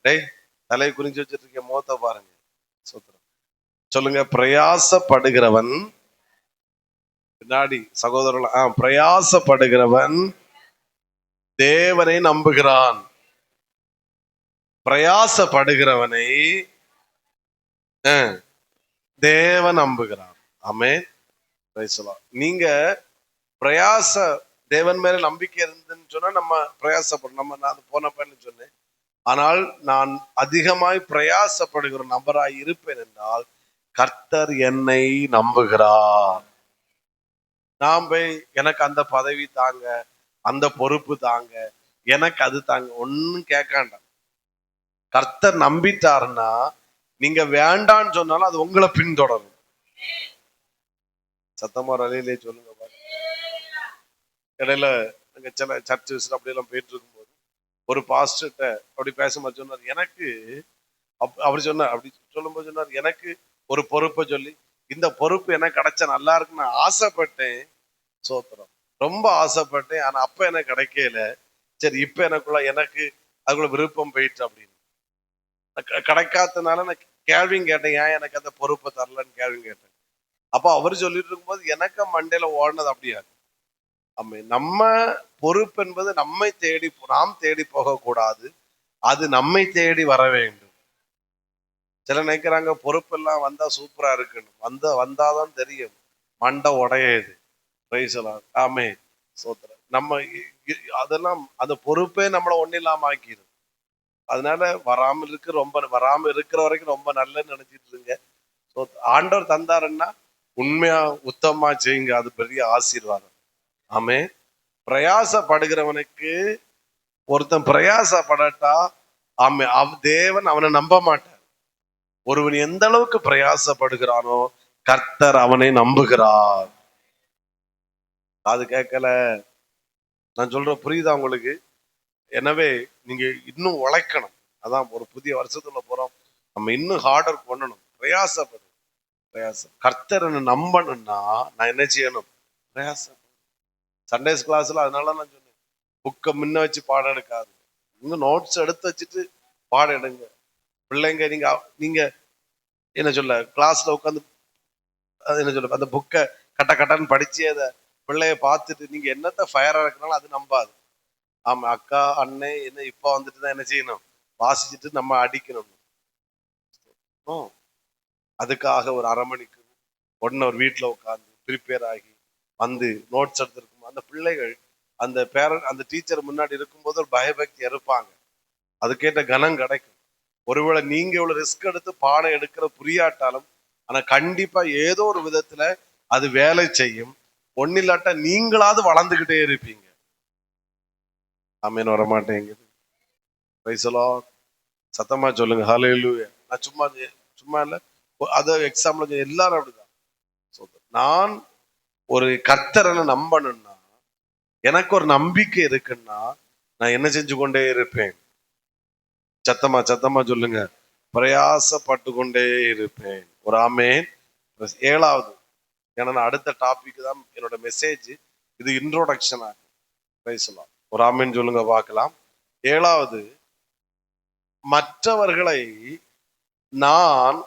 டேய், தலை குறிஞ்சு வச்சிட்டு இருக்க முகத்தை பாருங்க. சொல்லுங்க, பிரயாசப்படுகிறவன். பின்னாடி சகோதரர்கள், பிரயாசப்படுகிறவன் தேவனை நம்புகிறான், பிரயாசப்படுகிறவனை தேவன் நம்புகிறான். ஆமென். நீங்க பிரயாச தேவன் மேல நம்பிக்கை இருந்துன்னு சொன்னா நம்ம பிரயாசப்படும். நம்ம நான் போனப்பன்னு சொன்னேன். ஆனால் நான் அதிகமாய் பிரயாசப்படுகிற நபராய் இருப்பேன் என்றால் கர்த்தர் என்னை நம்புகிறார். நான் போய் எனக்கு அந்த பதவி தாங்க, அந்த பொறுப்பு தாங்க, எனக்கு அது தாங்க ஒன்னும் கேட்காண்டாம். கர்த்தர் நம்பிட்டாருன்னா நீங்க வேண்டான்னு சொன்னாலும் அது உங்களை பின்தொடரும். சத்தமா ரலையிலே சொல்லுங்க. இடையில அங்க சில சர்ச்சஸ் அப்படியெல்லாம் போயிட்டு இருக்கும்போது ஒரு பாஸ்டர்கிட்ட அப்படி பேசும்போது சொன்னார், எனக்கு அப்படி சொன்னார். அப்படி சொல்லும்போது சொன்னார், எனக்கு ஒரு பொறுப்பை சொல்லி இந்த பொறுப்பு எனக்கு கிடைச்சா நல்லா இருக்குன்னு நான் ஆசைப்பட்டேன். சோத்திரம், ரொம்ப ஆசைப்பட்டேன். ஆனா அப்ப எனக்கு கிடைக்கல. சரி, இப்ப எனக்கு அதுக்குள்ள விருப்பம் போயிட்டு அப்படின்னு கிடைக்காதனால நான் கேள்வியும் கேட்டேன், ஏன் எனக்கு அந்த பொறுப்பை தரலன்னு கேள்வியும் கேட்டேன். அப்ப அவர் சொல்லிட்டு இருக்கும்போது எனக்கு மண்டையில ஓடினது அப்படியா. நம்ம பொறுப்பு என்பது நம்மை தேடி, நாம் தேடி போகக்கூடாது, அது நம்மை தேடி வர வேண்டும். சில நினைக்கிறாங்க பொறுப்பெல்லாம் வந்தா சூப்பரா இருக்குன்னு. வந்தாதான் தெரியும் மண்டை உடையுது. ஆமே, சோத்திரம். நம்ம அதெல்லாம் அந்த பொறுப்பே நம்மளை ஒன்னும் இல்லாம ஆக்கிடும். அதனால வராமல் இருக்கிற வரைக்கும் ரொம்ப நல்லன்னு நினைச்சிட்டு இருங்க. ஆண்டவர் தந்தாருன்னா உண்மையா உத்தமமா செய்யுங்க, அது பெரிய ஆசீர்வாதம். ஆமே. பிரயாசப்படுகிறவனுக்கு ஒருத்தன் பிரயாசப்படட்டா தேவன் அவனை நம்ப மாட்டார். ஒருவன் எந்த அளவுக்கு பிரயாசப்படுகிறானோ கர்த்தர் அவனை நம்புகிறார். அது கேட்கல, நான் சொல்ற புரியுதா உங்களுக்கு? எனவே நீங்க இன்னும் உழைக்கணும். அதான் ஒரு புதிய வருஷத்துல போறோம், நம்ம இன்னும் ஹார்டர் பண்ணணும், பிரயாசம். கர்த்தரை நம்பணும்னா நான் என்ன செய்யணும்? பிரயாசம். சண்டேஸ் கிளாஸ்ல அதனால நான் சொன்னேன், புக்கை முன்ன வச்சு பாடம் எடுக்காது, நீங்க நோட்ஸ் எடுத்து வச்சுட்டு பாடம் எடுங்க. பிள்ளைங்க நீங்க நீங்க என்ன சொல்ல கிளாஸ்ல உட்காந்து என்ன சொல்ல அந்த புக்கை கட்ட கட்டன்னு படிச்சு அதை பிள்ளைய பார்த்துட்டு நீங்க என்னத்த ஃபயரா இருக்கனாலும் அது நம்பாது. ஆமா, அக்கா அண்ணன் என்ன இப்ப வந்துட்டு தான் என்ன செய்யணும், வாசிச்சுட்டு நம்ம அடிக்கணும். அதுக்காக ஒரு அரை மணிக்கு 1 hour வீட்டுல உட்காந்து ப்ரிப்பேர் ஆகி வந்து நோட்ஸ் எடுத்திருக்கும் அந்த பிள்ளைகள் அந்த பேரண்ட் அந்த டீச்சர் முன்னாடி இருக்கும்போது ஒரு பயபக்தி இருப்பாங்க, அதுக்கேற்ற கனம் கிடைக்கும். ஒருவேளை நீங்க இவ்வளவு ரிஸ்க் எடுத்து பாடம் எடுக்கிற புரியாட்டாலும் ஆனா கண்டிப்பா ஏதோ ஒரு விதத்துல அது வேலை செய்யும். ஒன்னில்லாட்டா நீங்களாவது வளர்ந்துகிட்டே இருப்பீங்க. ஆமீன். வரமாட்டேங்குது. Praise the Lord. சத்தமா சொல்லுங்க ஹல்லேலூயா. நான் சும்மா இல்ல, அது எக்ஸாம்பிள் எல்லாரும் அப்படிதான். நான் ஒரு கர்த்தரை நம்பணும்னா, எனக்கு ஒரு நம்பிக்கை இருக்குன்னா நான் என்ன செஞ்சு கொண்டே இருப்பேன்? சத்தமா சொல்லுங்க, பிரயாசப்பட்டு கொண்டே இருப்பேன். ஒரு ஆமேன். 7வது, ஏன்னா நான் அடுத்த டாபிக் தான் என்னோட மெசேஜ், இது இன்ட்ரோடக்ஷன் ஆகும். பேசலாம். ஒரு ஆமேன் சொல்லுங்க பார்க்கலாம். 7வது, மற்றவர்களை நான்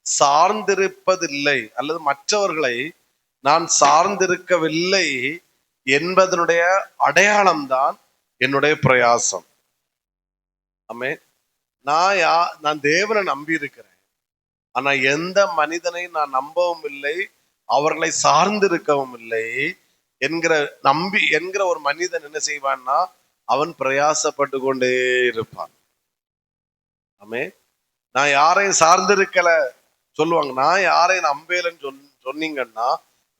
சார்ந்திருப்பதில்லை அல்லது மற்றவர்களை நான் சார்ந்திருக்கவில்லை என்பதனுடைய அடையாளம் தான் என்னுடைய பிரயாசம். ஆமே. நான் தேவனை நம்பி இருக்கிறேன், ஆனா எந்த மனிதனை நான் நம்பவும் இல்லை, அவர்களை சார்ந்திருக்கவும் இல்லை என்கிற ஒரு மனிதன் என்ன செய்வான்னா அவன் பிரயாசப்பட்டு கொண்டே இருப்பான். ஆமே. நான் யாரையும் சார்ந்திருக்கல சொல்லுவாங்க, நான் யாரையும் நம்பலன்னு சொன்னீங்கன்னா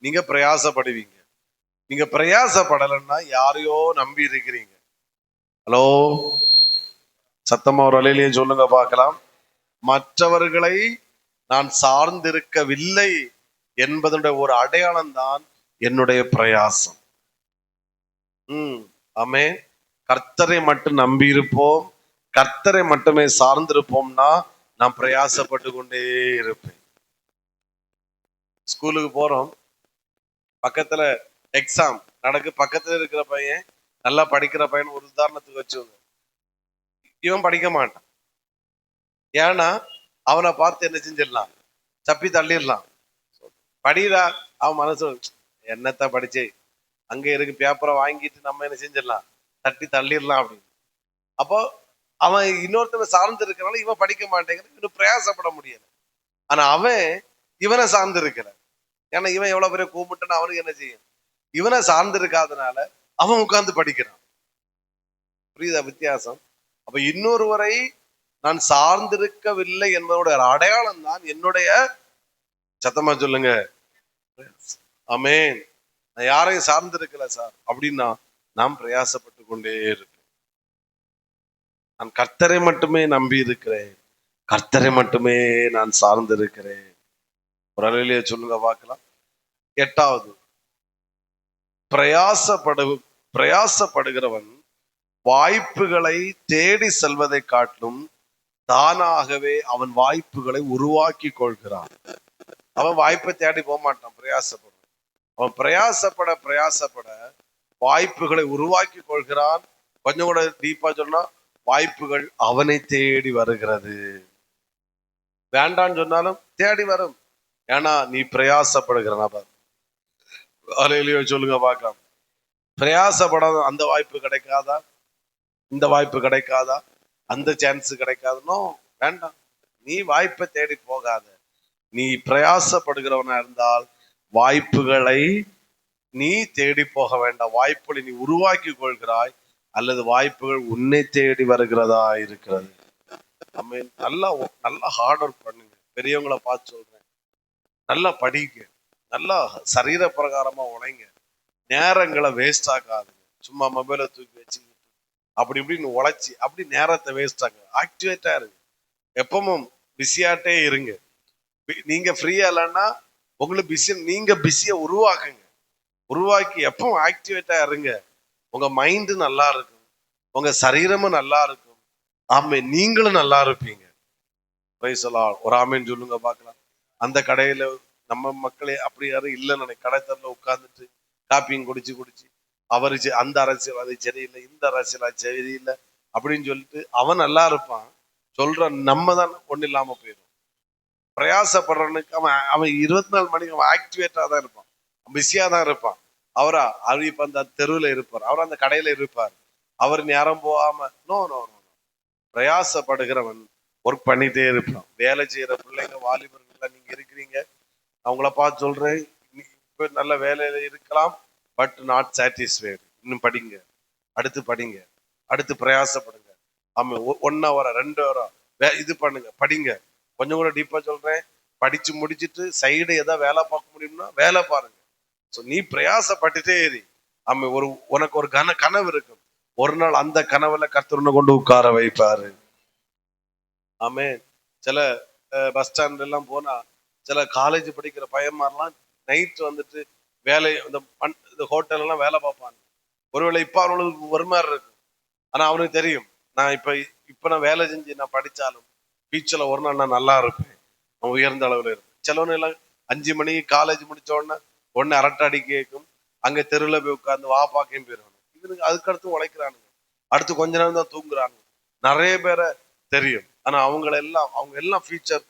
நீங்க பிரயாசப்படுவீங்க. நீங்க பிரயாசப்படலைன்னா யாரையோ நம்பி இருக்கிறீங்க. ஹலோ, சத்தமா ஒரு அலையிலேயே சொல்லுங்க பார்க்கலாம். மற்றவர்களை நான் சார்ந்திருக்கவில்லை என்பதனுடைய ஒரு அடையாளம் தான் என்னுடைய பிரயாசம். ஆமே. கர்த்தரை மட்டும் நம்பி இருப்போம், கர்த்தரை மட்டுமே சார்ந்திருப்போம்னா நான் பிரயாசப்பட்டு கொண்டே இருப்பேன். ஸ்கூலுக்கு போறோம், பக்கத்துல எக்ஸாம் நடக்கு, பக்கத்துல இருக்கிற பையன் நல்லா படிக்கிற பையன் ஒரு உதாரணத்துக்கு வச்சுங்க, இவன் படிக்க மாட்டான். ஏன்னா அவனை பார்த்து என்ன செஞ்சிடலாம், தப்பி தள்ளிடலாம். படிடா, அவன் மனசு என்னத்த படிச்சு அங்க இருக்கு பேப்பரை வாங்கிட்டு நம்ம என்ன செஞ்சிடலாம், தட்டி தள்ளிடலாம் அப்படின்னு. அப்போ அவன் இன்னொருத்தனை சார்ந்து இருக்கிறனால இவன் படிக்க மாட்டேங்கிற, இன்னும் பிரயாசப்பட முடியல. ஆனா அவன் இவனை சார்ந்து இருக்கல, ஏன்னா இவன் எவ்வளவு பெரிய கூப்பிட்டுன்னு அவனுக்கு என்ன செய்யும், இவனை சார்ந்து இருக்காதனால அவன் உட்கார்ந்து படிக்கிறான். புரியுதா வித்தியாசம்? அப்ப இன்னொருவரை நான் சார்ந்திருக்கவில்லை என்பதோட அடையாளம் தான் என்னுடைய, சத்தமா சொல்லுங்க ஆமென், நான் யாரையும் சார்ந்திருக்கல சார் அப்படின்னா நான் பிரயாசப்பட்டு கொண்டே இருப்பேன். நான் கர்த்தரை மட்டுமே நம்பி இருக்கிறேன், கர்த்தரை மட்டுமே நான் சார்ந்திருக்கிறேன். ஒரு அலையிலேயே சொல்லுங்க பார்க்கலாம். 8வது, பிரயாசப்படுகிறவன் வாய்ப்புகளை தேடி செல்வதை காட்டிலும் தானாகவே அவன் வாய்ப்புகளை உருவாக்கி கொள்கிறான். அவன் வாய்ப்பை தேடி போக மாட்டான், பிரயாசப்படும். அவன் பிரயாசப்பட வாய்ப்புகளை உருவாக்கி கொள்கிறான். கொஞ்சம் கூட டீப்பா சொன்னா வாய்ப்புகள் அவனை தேடி வருகிறது. வேண்டான்னு சொன்னாலும் தேடி வரும், ஏன்னா நீ பிரயாசப்படுகிற நபர். அலையிலேயோ சொல்லுங்க பார்க்கலாம். பிரயாசப்படாத அந்த வாய்ப்பு கிடைக்காதா, இந்த வாய்ப்பு கிடைக்காதா, அந்த சான்ஸ் கிடைக்காதுன்னோ வேண்டாம். நீ வாய்ப்பை தேடி போகாத, நீ பிரயாசப்படுகிறவனா இருந்தால் வாய்ப்புகளை நீ தேடி போக வேண்டாம், வாய்ப்புகளை நீ உருவாக்கி கொள்கிறாய் அல்லது வாய்ப்புகள் உன்னை தேடி வருகிறதா இருக்கிறது. நம்ம நல்லா ஹார்ட் ஒர்க் பண்ணுங்க. பெரியவங்களை பார்த்து சொல்றேன், நல்லா படிங்க, நல்லா சரீர பிரகாரமா உழைங்க, நேரங்களை வேஸ்ட் ஆகாதுங்க. சும்மா மொபைலை தூக்கி வச்சுக்கிட்டு அப்படி இப்படின்னு உழைச்சி அப்படி நேரத்தை வேஸ்ட் ஆகுங்க. ஆக்டிவேட்டா இருங்க, எப்பவும் பிஸியாட்டே இருங்க. நீங்க ஃப்ரீயா இல்லைன்னா உங்களுக்கு நீங்க பிஸியை உருவாக்கி எப்பவும் ஆக்டிவேட்டா இருங்க. உங்க மைண்டு நல்லா இருக்கும், உங்க சரீரமும் நல்லா இருக்கும், ஆமே நீங்களும் நல்லா இருப்பீங்க. ஒரு ஆமேன்னு சொல்லுங்க பார்க்கலாம். அந்த கடையில நம்ம மக்களே அப்படி யாரும் இல்லைன்னு கடை தரல உட்கார்ந்துட்டு காப்பியும் குடிச்சு அந்த அரசியல்வாதி சரியில்லை, இந்த அரசியல்வாதி சரியில்லை அப்படின்னு சொல்லிட்டு அவன் நல்லா இருப்பான். சொல்ற நம்ம தான் ஒண்ணு இல்லாம போயிடும். பிரயாசப்படுறவனுக்கு அவன் அவன் 24 மணிக்கு அவன் ஆக்டிவேட்டா தான் இருப்பான், பிஸியா தான் இருப்பான். அவர் இப்ப அந்த தெருவில் இருப்பார், அவர் அந்த கடையில இருப்பார், அவர் நேரம் போகாம நோ நோ நோ. பிரயாசப்படுகிறவன் ஒர்க் பண்ணிட்டே இருப்பான். வேலை செய்யற பிள்ளைங்க, வாலிபர்கள் நீங்க இருக்கிறீங்க, அவங்கள பார்த்து சொல்றேன், இப்ப நல்ல வேலையில இருக்கலாம், பட் நாட் சாட்டிஸ்ஃபைடு. இன்னும் படிங்க, அடுத்து படிங்க, அடுத்து பிரயாசப்படுங்க. ஆமா, 1 ஹவரா 2 ஹவரா இது பண்ணுங்க, படிங்க. கொஞ்சம் கூட டீப்பா சொல்றேன், படிச்சு முடிச்சுட்டு சைடு ஏதாவது வேலை பார்க்க முடியும்னா வேலை பாருங்க. ஸோ நீ பிரயாசப்பட்டுட்டே இரு. ஆமா, உனக்கு ஒரு கனவு இருக்கும். ஒரு நாள் அந்த கனவுல கர்த்தர் கொண்டு உட்கார வைப்பாரு. ஆமே. சில பஸ் ஸ்டாண்ட் எல்லாம் போனா சில காலேஜ் படிக்கிற பையன்மாரெல்லாம் நைட் வந்துட்டு வேலை இந்த ஹோட்டல் எல்லாம் வேலை பார்ப்பாங்க. ஒருவேளை இப்ப அவனுக்கு ஒரு மாதிரி இருக்கு, ஆனா அவனுக்கு தெரியும், நான் இப்ப நான் வேலை செஞ்சு நான் படிச்சாலும் ஃபியூச்சர்ல ஒரு நாள் நான் நல்லா இருப்பேன், நான் உயர்ந்த அளவுல இருப்பேன். சிலவனு எல்லாம் 5 மணிக்கு காலேஜ் முடிச்ச உடனே அரட்டை அடி கேட்கும், அங்க தெருவில் போய் உட்காந்து வாப்பாக்கையும் போயிடுவாங்க. இவனுக்கு அதுக்கடுத்து உழைக்கிறானுங்க, அடுத்து கொஞ்ச நேரம் தான் தூங்குறாங்க. நிறைய பேரை தெரியும், ஆனா அவங்க எல்லாம் ஃபியூச்சர்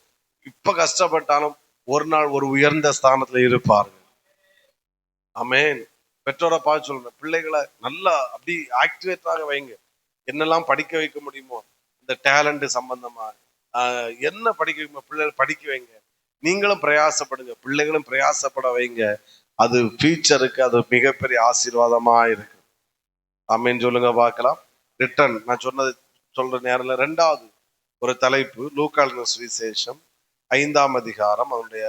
இப்ப கஷ்டப்பட்டாலும் ஒரு நாள் ஒரு உயர்ந்த ஸ்தானத்துல இருப்பார்கள். ஆமேன். பெற்றோரை பார்த்து சொல்லுங்க, பிள்ளைகளை நல்லா அப்படி ஆக்டிவேட்டாக வைங்க. என்னெல்லாம் படிக்க வைக்க முடியுமோ இந்த டேலண்ட் சம்பந்தமா என்ன படிக்க வைக்குமோ பிள்ளைகள் படிக்க வைங்க. நீங்களும் பிரயாசப்படுங்க, பிள்ளைகளும் பிரயாசப்பட வைங்க. அது ஃபியூச்சருக்கு அது மிகப்பெரிய ஆசீர்வாதமா இருக்கு. ஆமேன்னு சொல்லுங்க பார்க்கலாம். ரிட்டர்ன் நான் சொல்ற நேரில் 2வது ஒரு தலைப்பு, லூக்கான சுவிசேஷம் 5ஆம் அதிகாரம் அவனுடைய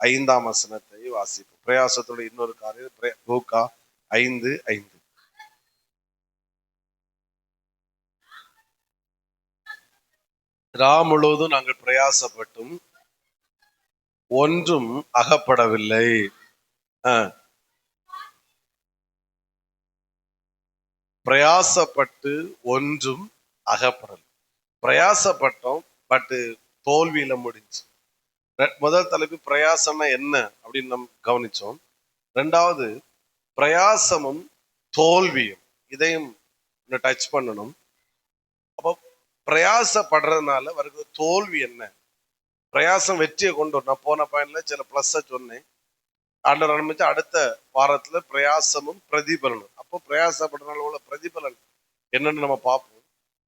5ஆம் வசனத்தை வாசிப்போம். பிரயாசத்தோட இன்னொரு காரியம், லூக்கா 5:5. முழுவதும் நாங்கள் பிரயாசப்பட்டும் ஒன்றும் அகப்படவில்லை. பிரயாசப்பட்டு ஒன்றும் அகப்படல. பிரயாசப்பட்டோம், பட் தோல்வியில முடிஞ்சு. முதல் தலைப்பு பிரயாசம்னா என்ன அப்படின்னு நம்ம கவனிச்சோம். 2வது பிரயாசமும் தோல்வியும், இதையும் டச் பண்ணணும். அப்போ பிரயாசப்படுறதுனால வருகிற தோல்வி என்ன, பிரயாசம் வெற்றியை கொண்டு வரும். நான் போன பாயிண்ட்ல சில பிளஸ் சொன்னேன். ஆண்டவர் ஆரம்பிச்சு அடுத்த வாரத்துல பிரயாசமும் பிரதிபலனும். அப்போ பிரயாசப்படுறதுனால உள்ள பிரதிபலன் என்னன்னு நம்ம பார்ப்போம்.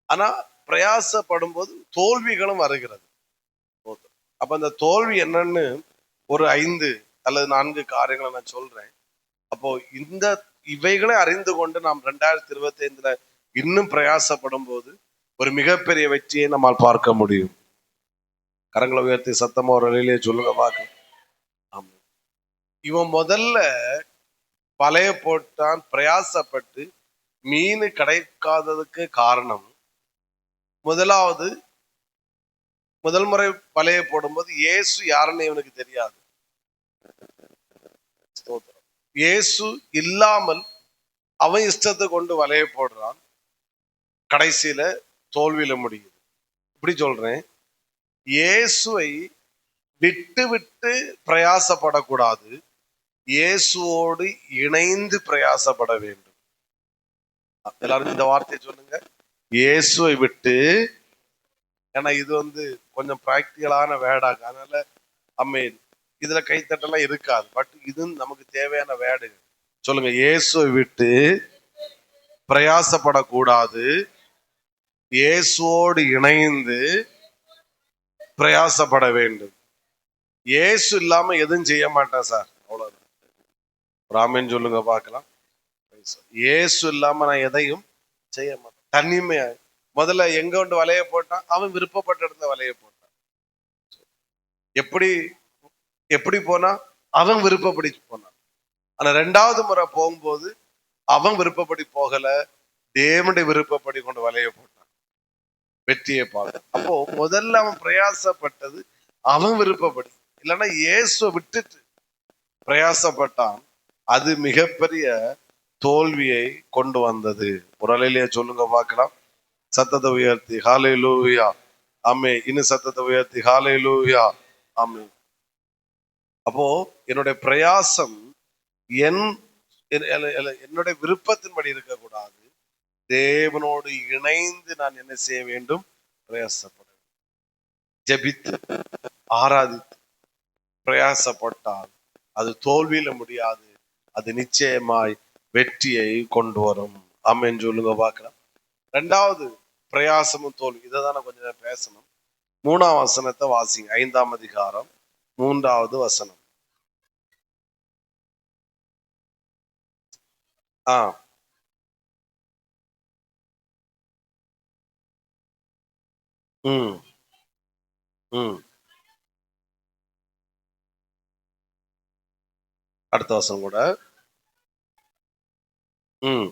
ஆனா பிரயாசப்படும் போது தோல்விகளும் வருகிறது. அப்ப அந்த தோல்வி என்னன்னு ஒரு 5 அல்லது 4 காரியங்களை நான் சொல்றேன். அப்போ இவைகளை அறிந்து கொண்டு நாம் 2025 இன்னும் பிரயாசப்படும் போது ஒரு மிகப்பெரிய வெற்றியை நம்மால் பார்க்க முடியும். கரங்களை உயர்த்தி சத்தமா ஒரு நிலையிலே சொல்லுங்க பார்க்க. ஆமா, இவன் முதல்ல வலைய போட்டான், பிரயாசப்பட்டு மீன் கிடைக்காததுக்கு காரணம், முதல் முறை வலைய போடும்போது இயேசு யாருன்னு இவனுக்கு தெரியாது. இயேசு இல்லாமல் அவன் இஷ்டத்தை கொண்டு வலைய போடுறான், கடைசியில தோல்வியில முடியுது. இப்படி சொல்றேன், இயேசுவை விட்டு விட்டு பிரயாசப்படக்கூடாது, இயேசுவோடு இணைந்து பிரயாசப்பட வேண்டும். எல்லாரும் இந்த வார்த்தையை சொல்லுங்க, இயேசுவை விட்டு. ஏன்னா இது கொஞ்சம் பிராக்டிகலான வேர்டாக, அதனால அம்மேன் இதுல கைத்தட்டெல்லாம் இருக்காது, பட் இது நமக்கு தேவையான வேர்டு. சொல்லுங்க, இயேசுவை விட்டு பிரயாசப்படக்கூடாது, இயேசுவோடு இணைந்து பிரயாசப்பட வேண்டும். இயேசு இல்லாம எதுவும் செய்ய மாட்டேன் சார், அவ்வளவுதான். ராமன் சொல்லுங்க பார்க்கலாம். இயேசு இல்லாம நான் எதையும் செய்ய மாட்டேன். தனிமையா முதல்ல எங்க கொண்டு வலைய போட்டான், அவன் விருப்பப்பட்ட இடத்துல வலைய போட்டான். எப்படி போனா, அவன் விருப்பப்படி போனான். ஆனா 2வது முறை போகும்போது அவன் விருப்பப்படி போகல, தேவனுடைய விருப்பப்படி கொண்டு வலைய போட்டான், வெற்றியை பார்க்க. அப்போ முதல்ல அவன் பிரயாசப்பட்டது அவன் விருப்பப்படி, இல்லைன்னா இயேசுவை விட்டுட்டு பிரயாசப்பட்டான். அது மிகப்பெரிய தோல்வியை கொண்டு வந்தது. ஒரு அலையிலேயே சொல்லுங்க பார்க்கலாம். சத்தத்தை உயர்த்தி ஹல்லேலூயா. ஆமே. இன்னும் சத்தத்தை உயர்த்தி ஹல்லேலூயா. ஆமே. அப்போ என்னுடைய பிரயாசம் என் என்னுடைய விருப்பத்தின்படி இருக்கக்கூடாது. தேவனோடு இணைந்து நான் என்ன செய்ய வேண்டும்? பிரயாசப்பட வேண்டும். ஜெபித்து ஆராதித்து பிரயாசப்பட்டால் அது தோல்வியில முடியாது, அது நிச்சயமாய் வெற்றியை கொண்டு வரும். ஆமென் சொல்லுங்க பார்க்கலாம். ரெண்டாவது, பிரயாசமும் தோல்வி. இதை தான் கொஞ்சம் நேரம் பேசணும். 3ஆம் வசனத்தை வாசிங்க. 5ஆம் அதிகாரம் 3வது வசனம். ம் ம் அடுத்த வசனம் கூட. ம்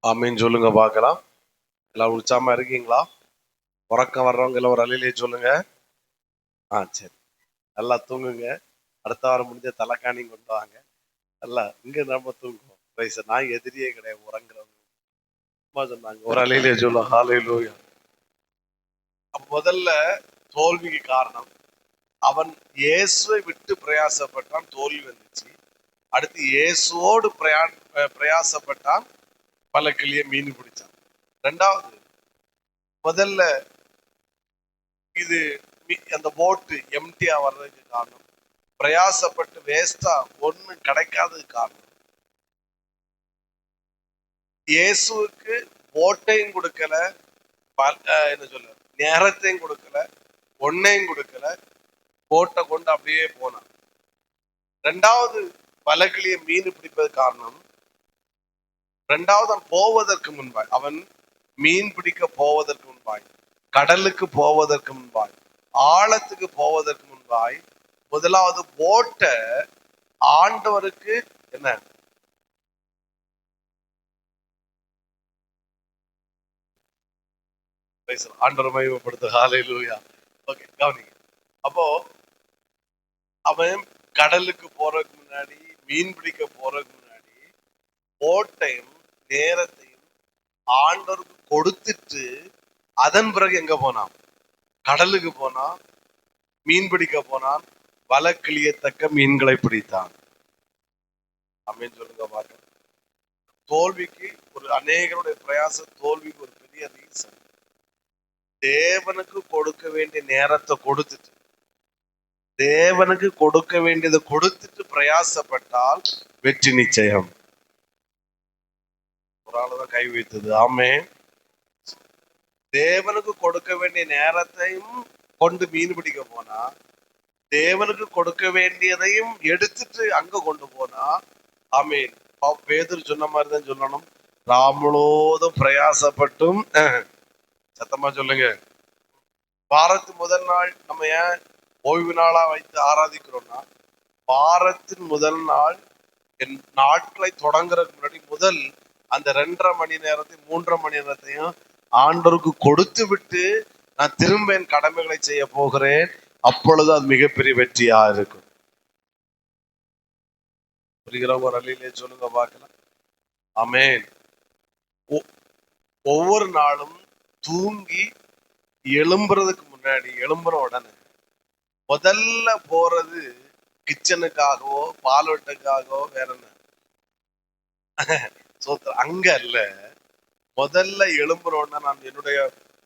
ஆமீன் சொல்லுங்க பார்க்கலாம். எல்லாம் உற்சாகமா இருக்கீங்களா? உறக்கம் வர்றவங்க எல்லாம் ஒரு அலையிலே சொல்லுங்க. சரி, நல்லா தூங்குங்க. அடுத்த வாரம் முடிஞ்ச தலைக்காணி கொண்டு வாங்க. நல்லா இங்க நம்ம தூங்குவோம். நான் எதிரியே கிடையாது உறங்குறவங்க. சொன்னாங்க ஒரு அலையிலே சொல்லுவோம். ஹல்லேலூயா. முதல்ல தோல்விக்கு காரணம், அவன் இயேசுவை விட்டு பிரயாசப்பட்டான், தோல்வி வந்துச்சு. அடுத்து இயேசுவோடு பிரயாசப்பட்டான், பல கிளிய மீன் பிடிச்சான். ரெண்டாவது, முதல்ல இது அந்த போட்டு எம்டியா வர்றதுக்கு காரணம், பிரயாசப்பட்டு வேஸ்டா ஒண்ணு கிடைக்காததுக்கு காரணம், இயேசுவுக்கு போட்டையும் கொடுக்கல, என்ன சொல்ல, நேரத்தையும் கொடுக்கல, ஒன்னையும் கொடுக்கல, போட்டை கொண்டு அப்படியே போனான். ரெண்டாவது, பலகிளிய மீன் பிடிப்பது காரணம். ரெண்டாவது, அவன் போவதற்கு முன்பாய், அவன் மீன் பிடிக்க போவதற்கு முன்பாய், கடலுக்கு போவதற்கு முன்பாய், ஆழத்துக்கு போவதற்கு முன்பாய், முதலாவது போட்டை ஆண்டவருக்கு என்ன ஆண்டவர் மகிமைப்படுத்து. ஹல்லேலூயா. ஓகே, கவனிங்க. அப்போ அவன் கடலுக்கு போறதுக்கு முன்னாடி, மீன் பிடிக்க போறதுக்கு முன்னாடி போட்டையும் நேரத்தையும் ஆண்டவருக்கு கொடுத்துட்டு அதன் பிறகு எங்க போனான்? கடலுக்கு போனான், மீன் பிடிக்க போனான், வலை கிளியத்தக்க மீன்களை பிடித்தான். அப்படின்னு சொல்லுங்க பார்க்க. தோல்விக்கு ஒரு அநேகருடைய பிரயாச தோல்விக்கு ஒரு பெரிய ரீசன், தேவனுக்கு கொடுக்க வேண்டிய நேரத்தை கொடுத்துட்டு, தேவனுக்கு கொடுக்க வேண்டியதை கொடுத்துட்டு பிரயாசப்பட்டால் வெற்றி நிச்சயம். ஒரு ஆளுதான் கை வைத்தது. ஆமே. தேவனுக்கு கொடுக்க வேண்டிய நேரத்தையும் கொண்டு மீன் பிடிக்க போனா, தேவனுக்கு கொடுக்க வேண்டியதையும் எடுத்துட்டு அங்க கொண்டு போனா, ஆமீன். பேதுரு சொன்ன மாதிரி தான் சொல்லணும். ராமுலோதும் பிரயாசப்பட்டும், சத்தமா சொல்லுங்க. வாரத்தின் முதல் நாள் நம்ம ஏன் ஓய்வு நாளா வைத்து ஆராதிக்கிறோம்னா, வாரத்தின் முதல் நாள் என் நாட்களை தொடங்குறதுக்கு முன்னாடி முதல் அந்த 2.5 மணி நேரத்தையும் 3.5 மணி நேரத்தையும் ஆண்டவருக்கு கொடுத்து விட்டு நான் திரும்ப என் கடமைகளை செய்ய போகிறேன். அப்பொழுது அது மிகப்பெரிய வெற்றியா இருக்கும். புரிகிறவங்க ஒரு அலையிலே சொல்லுங்க பார்க்கலாம். ஆமென். ஒவ்வொரு நாளும் தூங்கி எழும்புறதுக்கு முன்னாடி, எழும்புற உடனே முதல்ல போறது கிச்சனுக்காகவோ பால்வெட்டுக்காகவோ வேற என்ன அங்க அல்ல. முதல்ல எழும்புறோன்னா நான் என்னுடைய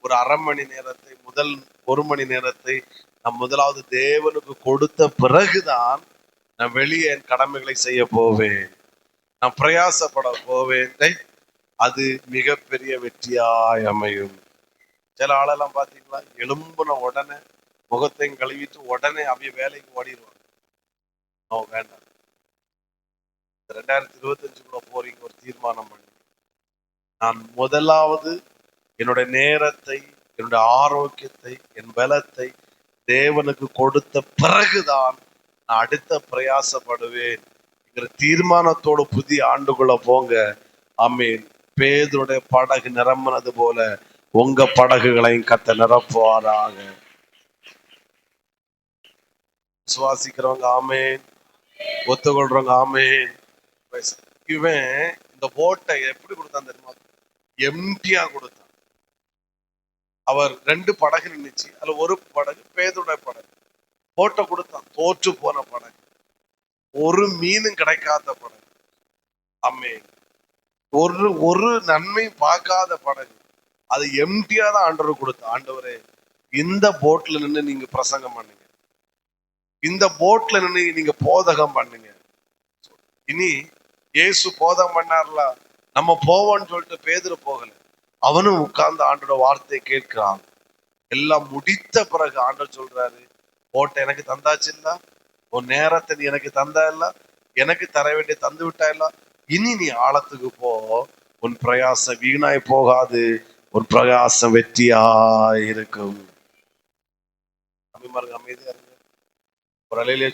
ஒரு 1/2 மணி நேரத்தை, முதல் 1 மணி நேரத்தை நான் முதலாவது தேவனுக்கு கொடுத்த பிறகுதான் நான் வெளியே என் கடமைகளை செய்ய போவேன், நான் பிரயாசப்பட போவேன். அது மிகப்பெரிய வெற்றியாய் அமையும். சில ஆளெல்லாம் பாத்தீங்களா, எழும்புன உடனே முகத்தையும் கழுவிட்டு உடனே அவைய வேலைக்கு ஓடிடுவாங்க. வேண்டாம். 2025 போறீங்க, ஒரு தீர்மானம் பண்ணி, நான் முதலாவது என்னுடைய நேரத்தை, என்னுடைய ஆரோக்கியத்தை, என் பலத்தை தேவனுக்கு கொடுத்த பிறகுதான் நான் அடுத்த பிரயாசப்படுவேன் என்கிற தீர்மானத்தோடு புதிய ஆண்டுக்குள்ள போங்க. ஆமீன். பேதுருடைய படகு நிரம்பினது போல உங்க படகுகளையும் கத்த நிரப்புவாராக. சுவாசிக்கிறவங்க ஆமேன், ஒத்துக்கொள்றவங்க ஆமேன். இவன் இந்த போட்டை எப்படி கொடுத்தான் தெரியுமா? எம்டியா கொடுத்தான். அவர் 2 படகு நின்றுச்சு. அதுல ஒரு படகு பேதுடைய படகு. போட்ட கொடுத்தான், தோற்று போன படகு, ஒரு மீனும் கிடைக்காத படகு. அம்மே, ஒரு ஒரு நன்மை பார்க்காத படகு. அது எம்டியா தான் ஆண்டவர் கொடுத்த. ஆண்டவரே, இந்த போட்ல நின்று நீங்க பிரசங்கம் பண்ணுங்க, இந்த போட்ல நின்று நீங்க போதகம் பண்ணுங்க. இனி இயேசு போதகம் பண்ணார்ல, நம்ம போவோம்னு சொல்லிட்டு பேதுரு போகல. அவனும் உட்கார்ந்து ஆண்டோட வார்த்தையை கேட்கிறான். எல்லாம் முடித்த பிறகு ஆண்டவர் சொல்றாரு, போட்ட எனக்கு தந்தாச்சு இல்ல, உன் நேரத்தை நீ எனக்கு தந்தா இல்ல, எனக்கு தர வேண்டிய தந்து விட்டா இல்ல, இனி நீ ஆழத்துக்கு போ, உன் பிரயாசம் வீணாய் போகாது, உன் பிரயாசம் வெற்றியாய் இருக்கும். அமைதியா இருக்கு. ஒரு அலையிலே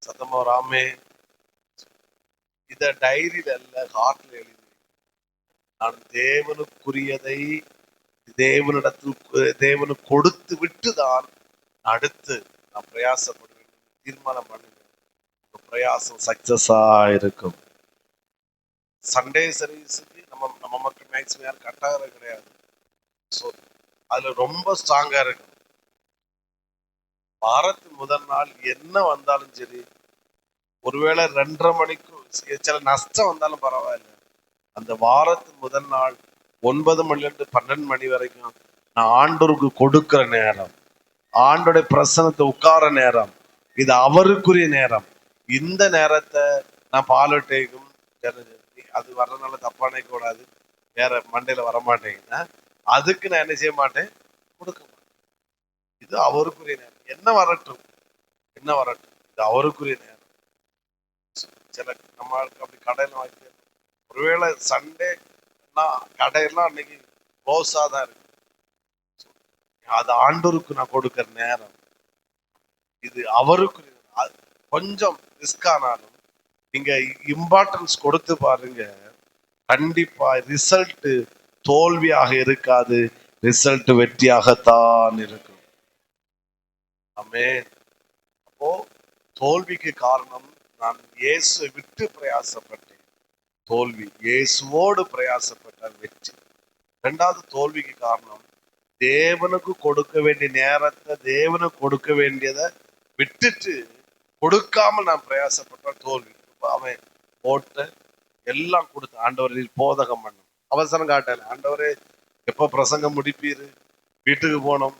சத்தமா ராமே, இத டைரியில அல்ல, ஹார்ட்ல எழுதி, நான் தேவனுக்குரியதை தேவனுக்கு கொடுத்து விட்டு தான் அடுத்து நான் பிரயாசப்படுவேன். தீர்மானம் பண்ணுங்க, பிரயாசம் சக்சஸா இருக்கும். சண்டே சர்வீஸுக்கு நம்ம நம்ம மக்கள் மேக்சிமம் யாரும் கட்டாக கிடையாது. ஸோ அதுல ரொம்ப ஸ்ட்ராங்கா இருக்கும். வாரத்தின் முதல் நாள் என்ன வந்தாலும் சரி, ஒருவேளை 2:30 மணிக்கு சில நஷ்டம் வந்தாலும் பரவாயில்ல, அந்த வாரத்தின் முதல் நாள் 9 மணிலிருந்து 12 மணி வரைக்கும் நான் ஆண்டோருக்கு கொடுக்கிற நேரம், ஆண்டோடைய பிரசனத்தை உட்கார நேரம், இது அவருக்குரிய நேரம். இந்த நேரத்தை நான் பாலட்டைக்கும் அது வர்றதுனால தப்பா நினைக்க கூடாது, வேற மண்டையில வரமாட்டேங்க, அதுக்கு நான் என்ன செய்ய மாட்டேன், கொடுக்க மாட்டேன். இது அவருக்குரிய நேரம். என்ன வரட்டும், என்ன வரட்டும், இது அவருக்குரிய நேரம். சில நம்மளுக்கு அப்படி கடையில வாங்கி, ஒருவேளை சண்டே கடையெல்லாம் அன்னைக்கு க்ளோஸா தான் இருக்கு, அது ஆண்டோருக்கு நான் கொடுக்கிற நேரம், இது அவருக்கு. கொஞ்சம் ரிஸ்க் ஆனாலும் நீங்க இம்பார்ட்டன்ஸ் கொடுத்து பாருங்க, கண்டிப்பா ரிசல்ட் தோல்வியாக இருக்காது, ரிசல்ட் வெற்றியாகத்தான் இருக்கும். ஆமென். அப்போ தோல்விக்கு காரணம், நான் இயேசுவை விட்டு பிரயாசப்பட்டேன், தோல்வி. இயேசுவோடு பிரயாசப்பட்டால் வெற்றி. 2வது தோல்விக்கு காரணம், தேவனுக்கு கொடுக்க வேண்டிய நேரத்தை, தேவனுக்கு கொடுக்க வேண்டியதை விட்டுட்டு கொடுக்காமல் நான் பிரயாசப்பட்டால் தோல்வி. அவன் போட்ட எல்லாம் கொடுத்து, ஆண்டவரில் போதகம் பண்ணும், அவசரம் காட்டல, ஆண்டவரே எப்ப பிரசங்கம் முடிப்பீரு, வீட்டுக்கு போனோம்.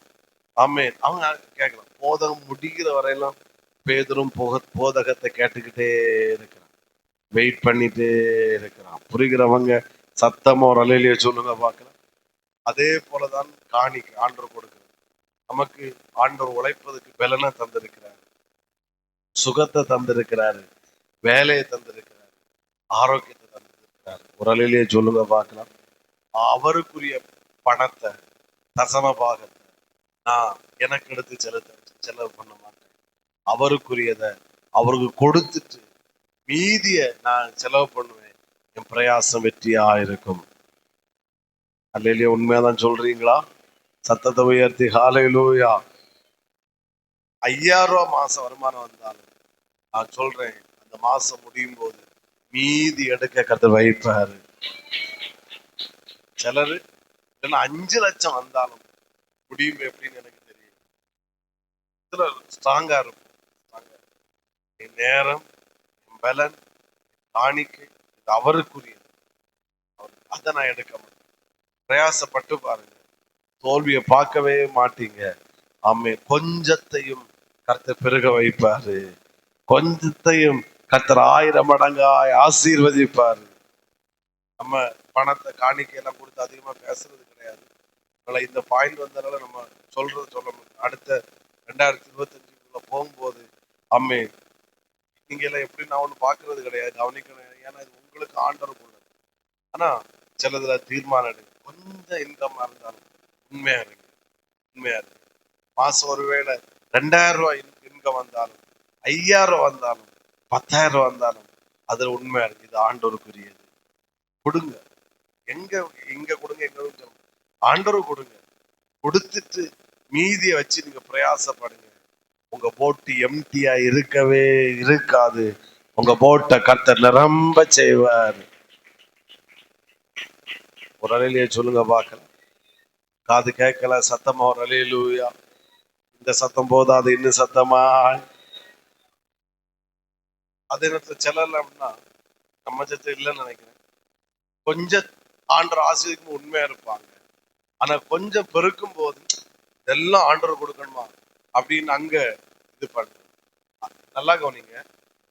ஆமென். அவங்க கேட்கலாம், போதகம் முடிக்கிற வரையிலும் பேதரும் போதகத்தை கேட்டுக்கிட்டே இருக்கிறான், வெயிட் பண்ணிட்டே இருக்கிறான். புரிகிறவங்க சத்தமா ஒரு அலையிலேயே சொல்லுங்க பார்க்கலாம். அதே போலதான் காணிக்கு ஆண்டவர் கொடுக்கிறது. நமக்கு ஆண்டவர் உழைப்பதற்கு பலனை தந்திருக்கிறார், சுகத்தை தந்திருக்கிறாரு, வேலையை தந்திருக்கிறார், ஆரோக்கியத்தை தந்திருக்கிறார். ஒரு அலையிலேயே சொல்லுங்க பார்க்கலாம். அவருக்குரிய பணத்தை, தசம பாகத்தை நான் எனக்கு எடுத்து செலவு பண்ண மாட்டேன். அவருக்குரியதை அவருக்கு கொடுத்துட்டு மீதிய நான் செலவு பண்ணுவேன். என் பிரயாசம் வெற்றியா இருக்கும். அல்லேலூயா. உண்மையாதான் சொல்றீங்களா? சத்தத்தை உயர்த்தி ஹல்லேலூயா. 5000 ரூபாய் மாசம் வருமானம் வந்தாலும் நான் சொல்றேன், அந்த மாசம் முடியும் போது மீதி எடுக்க கர்த்தர் வைப்பாரு. சிலரு 5 லட்சம் வந்தாலும் முடியும் எப்படின்னு எனக்கு தெரியும். இதுல ஸ்ட்ராங்கா இருக்கும். என் நேரம், என் பலன், காணிக்கை, இது அவருக்குரியது. அதை நான் எடுக்க மாட்டேன். பிரயாசப்பட்டு பாருங்க, தோல்வியை பார்க்கவே மாட்டீங்க. ஆமே. கொஞ்சத்தையும் கர்த்தர் பெருக வைப்பாரு, கொஞ்சத்தையும் கர்த்தர் 1000 மடங்காய் ஆசீர்வதிப்பாரு. நம்ம பணத்தை காணிக்கையெல்லாம் கொடுத்து அதிகமா பேசுறது கிடையாது. இந்த பாயிண்ட் வந்தனால நம்ம சொல்ல முடியும். அடுத்த 2025 போகும்போது அம்மே, நீங்க எல்லாம் எப்படி நான் ஒண்ணு பாக்குறது கிடையாது, கவனிக்கணும். ஏன்னா இது உங்களுக்கு ஆண்டவர் உள்ளது. ஆனா சிலதுல தீர்மானம் எடுங்க. கொஞ்சம் இன்கம் இருந்தாலும் உண்மையா இருக்கு, உண்மையா இருக்கு. மாசம் ஒருவேளை 2000 ரூபாய் இன்கம் வந்தாலும், 5000 ரூபாய் வந்தாலும், 10,000 ரூபாய் வந்தாலும், அதுல உண்மையா இருக்கு, இது ஆண்டவருக்குரியது. கொடுங்க. எங்க கொடுங்க, எங்க ஆண்டவர் கொடுங்க. கொடுத்துட்டு மீதியை வச்சு நீங்க பிரயாசப்படுங்க. உங்க போட்டு எம்டியா இருக்கவே இருக்காது. உங்க போட்டை கர்த்தர் நிரம்ப செய்வார். ஒரு அலையிலேயே சொல்லுங்க பார்க்கலாம். காது கேட்கல, சத்தமா ஒரு அல்லேலூயா. இந்த சத்தம் போதாது, இன்னும் சத்தமா. அதே நேரத்துல செல்லல அப்படின்னா நம்ம சத்த இல்லைன்னு நினைக்கிறேன். கொஞ்சம் ஆண்டவர் ஆசீர்வதிக்கும் உண்மையா இருப்பாங்க. ஆனா கொஞ்சம் பெருக்கும் போது எல்லாம் ஆண்டவர் கொடுக்கணுமா அப்படின்னு அங்க இது பண்ணு. நல்லா கவனிங்க.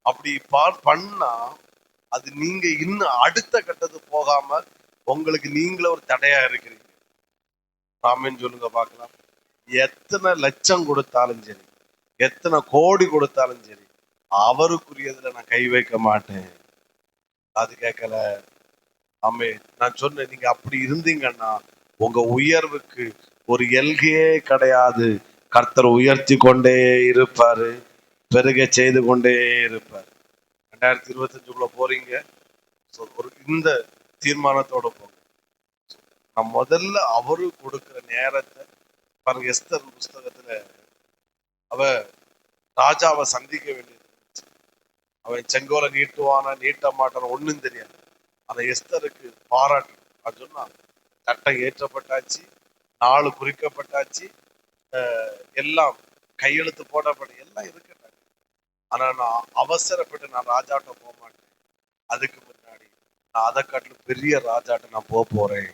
அப்படி பண்ணா அது நீங்க இன்னும் அடுத்த கட்டத்துக்கு போகாம உங்களுக்கு நீங்களே ஒரு தடையா இருக்கிறீங்க. ஆமென் சொல்லுங்க பார்க்கலாம். எத்தனை லட்சம் கொடுத்தாலும் சரி, எத்தனை கோடி கொடுத்தாலும் சரி, அவருக்குரியதுல நான் கை வைக்க மாட்டேன். அது கேட்கல. ஆமென். நான் சொன்னேன், நீங்க அப்படி இருந்தீங்கன்னா உங்க உயர்வுக்கு ஒரு எல்கையே கிடையாது. கர்த்தர் உயர்த்தி கொண்டே இருப்பாரு, பெருக செய்து கொண்டே இருப்பார். 2025 போறீங்க. ஒரு இந்த தீர்மானத்தோட போங்க. நான் முதல்ல அவரு கொடுக்கிற நேரத்தை பாருங்க. எஸ்தர் புஸ்தகத்துல அவ ராஜாவை சந்திக்க வேண்டியது. அவன் செங்கோலை நீட்டுவானா நீட்ட மாட்டான ஒண்ணும் தெரியாது. அந்த எஸ்தருக்கு பாராட்டு. அது சொன்னா சட்டம் ஏற்றப்பட்டாச்சு, நாள் குறிக்கப்பட்டாச்சு, எல்லாம் கையெழுத்து போடப்பட்ட எல்லாம் இருக்கட்டாங்க. ஆனா நான் அவசரப்பட்டு நான் ராஜாட்ட போக மாட்டேன். அதுக்கு முன்னாடி நான் அதை காட்டிலும் பெரிய ராஜாட்ட நான் போறேன்.